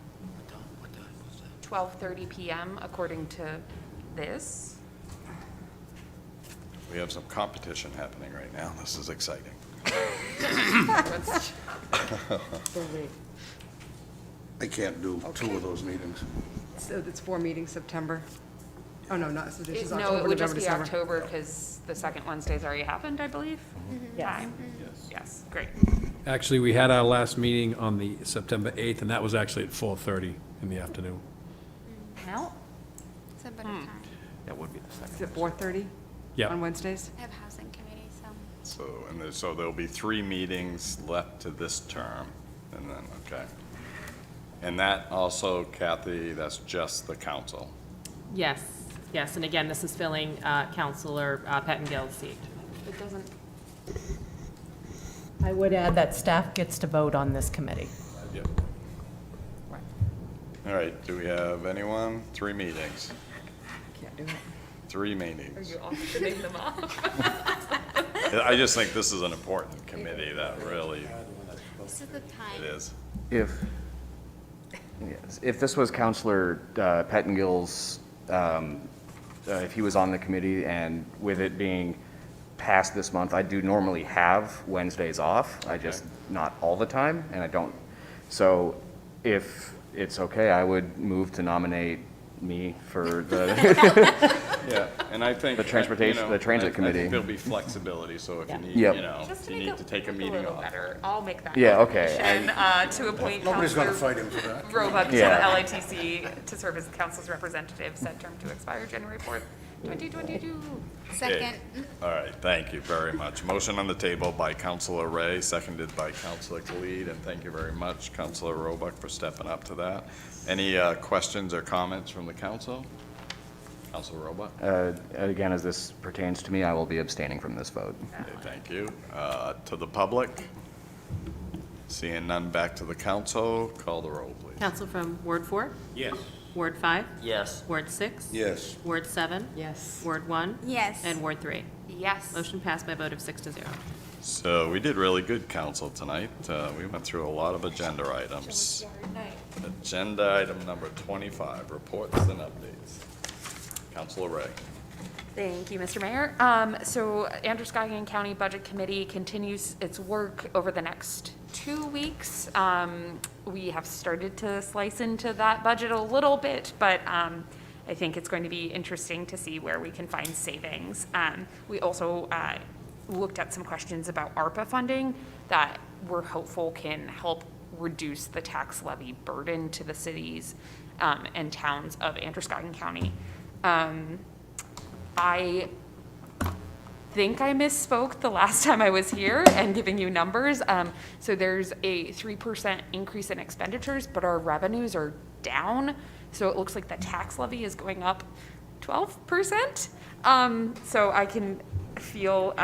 M: 12:30 p.m. according to this.
A: We have some competition happening right now. This is exciting.
I: I can't do 2 of those meetings.
G: So it's 4 meetings, September? Oh, no, not, so this is
M: No,
G: October,
M: it would just
G: November,
M: be
G: December.
M: October because the second Wednesday's already happened, I believe. Time.
A: Yes.
M: Yes, great.
S: Actually, we had our last meeting on the September 8th, and that was actually at 4:30 in the afternoon.
M: Well,
E: It's a better time.
K: That would be the second.
G: Is it 4:30
S: Yeah.
G: on Wednesdays?
E: I have housing committee, so.
A: So there'll be 3 meetings left to this term, and then, okay. And that also, Kathy, that's just the council.
J: Yes, yes, and again, this is filling Counselor Pettengill's seat.
M: It doesn't,
H: I would add that staff gets to vote on this committee.
A: Yep. All right, do we have anyone? 3 meetings.
G: Can't do it.
A: 3 meetings.
M: are you auctioning them off?
A: I just think this is an important committee that really,
E: This is the time.
A: it is.
K: If this was Counselor Pettengill's, if he was on the committee, and with it being past this month, I do normally have Wednesdays off. I just, not all the time, and I don't. So if it's okay, I would move to nominate me for the,
A: Yeah, and I think.
K: The transportation-
A: you know,
K: the transit
A: I
K: committee.
A: think there'll be flexibility, so if you need,
K: Yep.
A: you know,
M: Just
A: if
M: to
A: you
M: make
A: need
M: it
A: to take a
M: look
A: meeting
M: little
A: off.
M: better, I'll make that
K: Yeah, okay.
M: nomination, to appoint
I: Nobody's going to
M: Counselor
I: fight him for that.
M: Roebuck to the
K: Yeah.
M: LITC to serve as the council's representative, set term to expire January 4th, 2022.
E: Second.
A: All right, thank you very much. Motion on the table by Councilor Ray, seconded by Councilor Khalid, and thank you very much, Councilor Roebuck, for stepping up to that. Any questions or comments from the council? Councilor Roebuck?
K: again, as this pertains to me, I will be abstaining from this vote.
A: Okay, thank you. To the public? Seeing none, back to the council. Call the roll, please.
J: Counsel from Ward 4?
P: Yes.
J: Ward 5?
F: Yes.
J: Ward 6?
I: Yes.
J: Ward 7?
G: Yes.
J: Ward 1?
E: Yes.
J: And Ward 3.
M: Yes.
J: Motion passed by a vote of 6-0.
A: So we did really good, council, tonight. We went through a lot of agenda items. Agenda item number 25, reports and updates. Councilor Ray.
M: Thank you, Mr. Mayor. So Androscoggin County Budget Committee continues its work over the next 2 weeks. We have started to slice into that budget a little bit, but I think it's going to be interesting to see where we can find savings. We also looked at some questions about Arpa funding that we're hopeful can help reduce the tax levy burden to the cities and towns of Androscoggin County. I think I misspoke the last time I was here and giving you numbers. So there's a 3% increase in expenditures, but our revenues are down. So it looks like the tax levy is going up 12%. So I can feel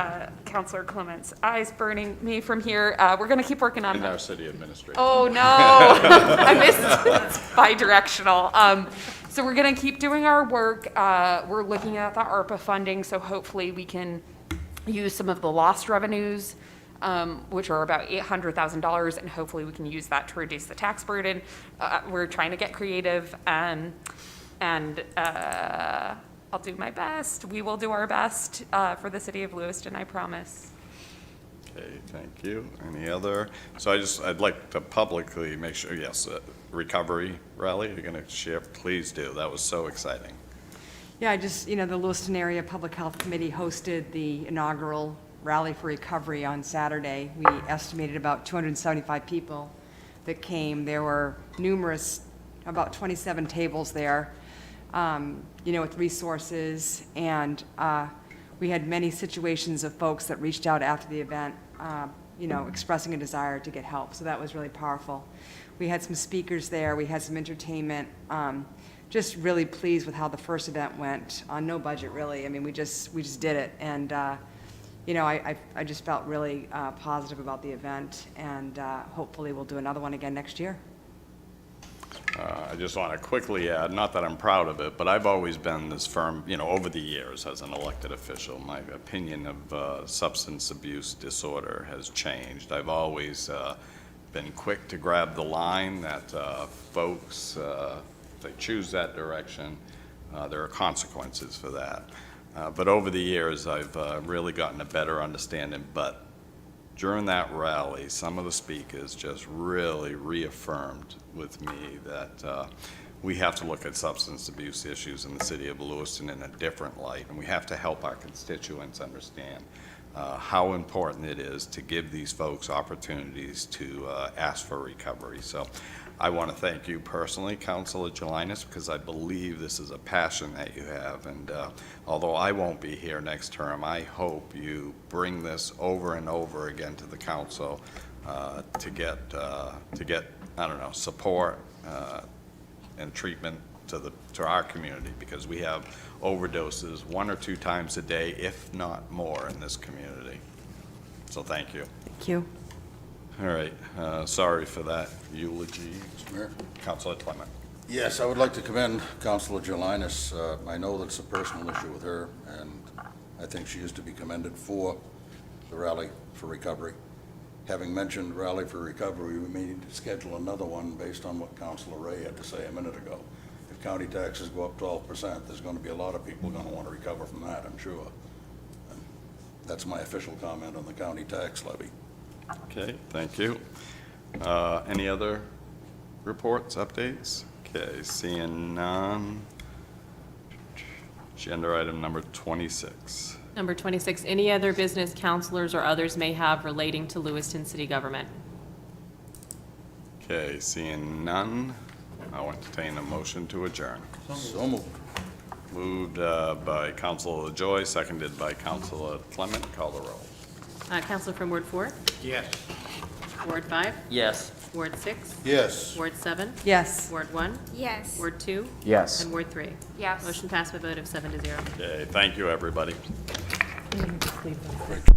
M: Councilor Clement's eyes burning me from here. We're going to keep working on
A: And
M: that.
A: our city administrator.
M: Oh, no. I missed it's bidirectional. So we're going to keep doing our work. We're looking at the Arpa funding, so hopefully we can use some of the lost revenues, which are about $800,000, and hopefully we can use that to reduce the tax burden. We're trying to get creative, and I'll do my best. We will do our best for the city of Lewiston, I promise.
A: Okay, thank you. Any other? So I'd like to publicly make sure, yes, recovery rally, you're going to share, please do. That was so exciting.
G: Yeah, the Lewiston Area Public Health Committee hosted the inaugural Rally for Recovery on Saturday. We estimated about 275 people that came. There were about 27 tables there, with resources, and we had many situations of folks that reached out after the event, expressing a desire to get help. So that was really powerful. We had some speakers there. We had some entertainment. Just really pleased with how the first event went on no budget, really. I mean, we just did it, and I just felt really positive about the event, and hopefully we'll do another one again next year.
A: I just want to quickly add, not that I'm proud of it, but I've always been this firm, over the years as an elected official, my opinion of substance abuse disorder has changed. I've always been quick to grab the line that folks, if they choose that direction, there are consequences for that. But over the years, I've really gotten a better understanding. But during that rally, some of the speakers just really reaffirmed with me that we have to look at substance abuse issues in the city of Lewiston in a different light, and we have to help our constituents understand how important it is to give these folks opportunities to ask for recovery. So I want to thank you personally, Councilor Jelinas, because I believe this is a passion that you have, and although I won't be here next term, I hope you bring this over and over again to the council to get support and treatment to our community, because we have overdoses 1 or 2 times a day, if not more, in this community. So thank you.
G: Thank you.
A: All right, sorry for that eulogy.
I: Mr. Mayor?
A: Councilor Clement.
I: Yes, I would like to commend Councilor Jelinas. I know that it's a personal issue with her, and I think she is to be commended for the Rally for Recovery. Having mentioned Rally for Recovery, we may need to schedule another one based on what Councilor Ray had to say a minute ago. If county taxes go up 12%, there's going to be a lot of people going to want to recover from that, I'm sure. And that's my official comment on the county tax levy.
A: Okay, thank you. Any other reports, updates? Okay, seeing none. Agenda item number 26.
J: Number 26, any other business counselors or others may have relating to Lewiston City Government.
A: Okay, seeing none, I'll entertain a motion to adjourn.
I: So moved.
A: Moved by Councilor Joy, seconded by Councilor Clement. Call the roll.
J: Counselor from Ward 4,
P: Yes.
J: Ward 5,
F: Yes.
J: Ward 6,
I: Yes.
J: Ward 7,
G: Yes.
J: Ward 1,
E: Yes.
J: Ward 2,
K: Yes.
J: and Ward 3.
M: Yes.
J: Motion passed by a vote of 7 to 0.
A: Okay, thank you, everybody.
J: Leave them.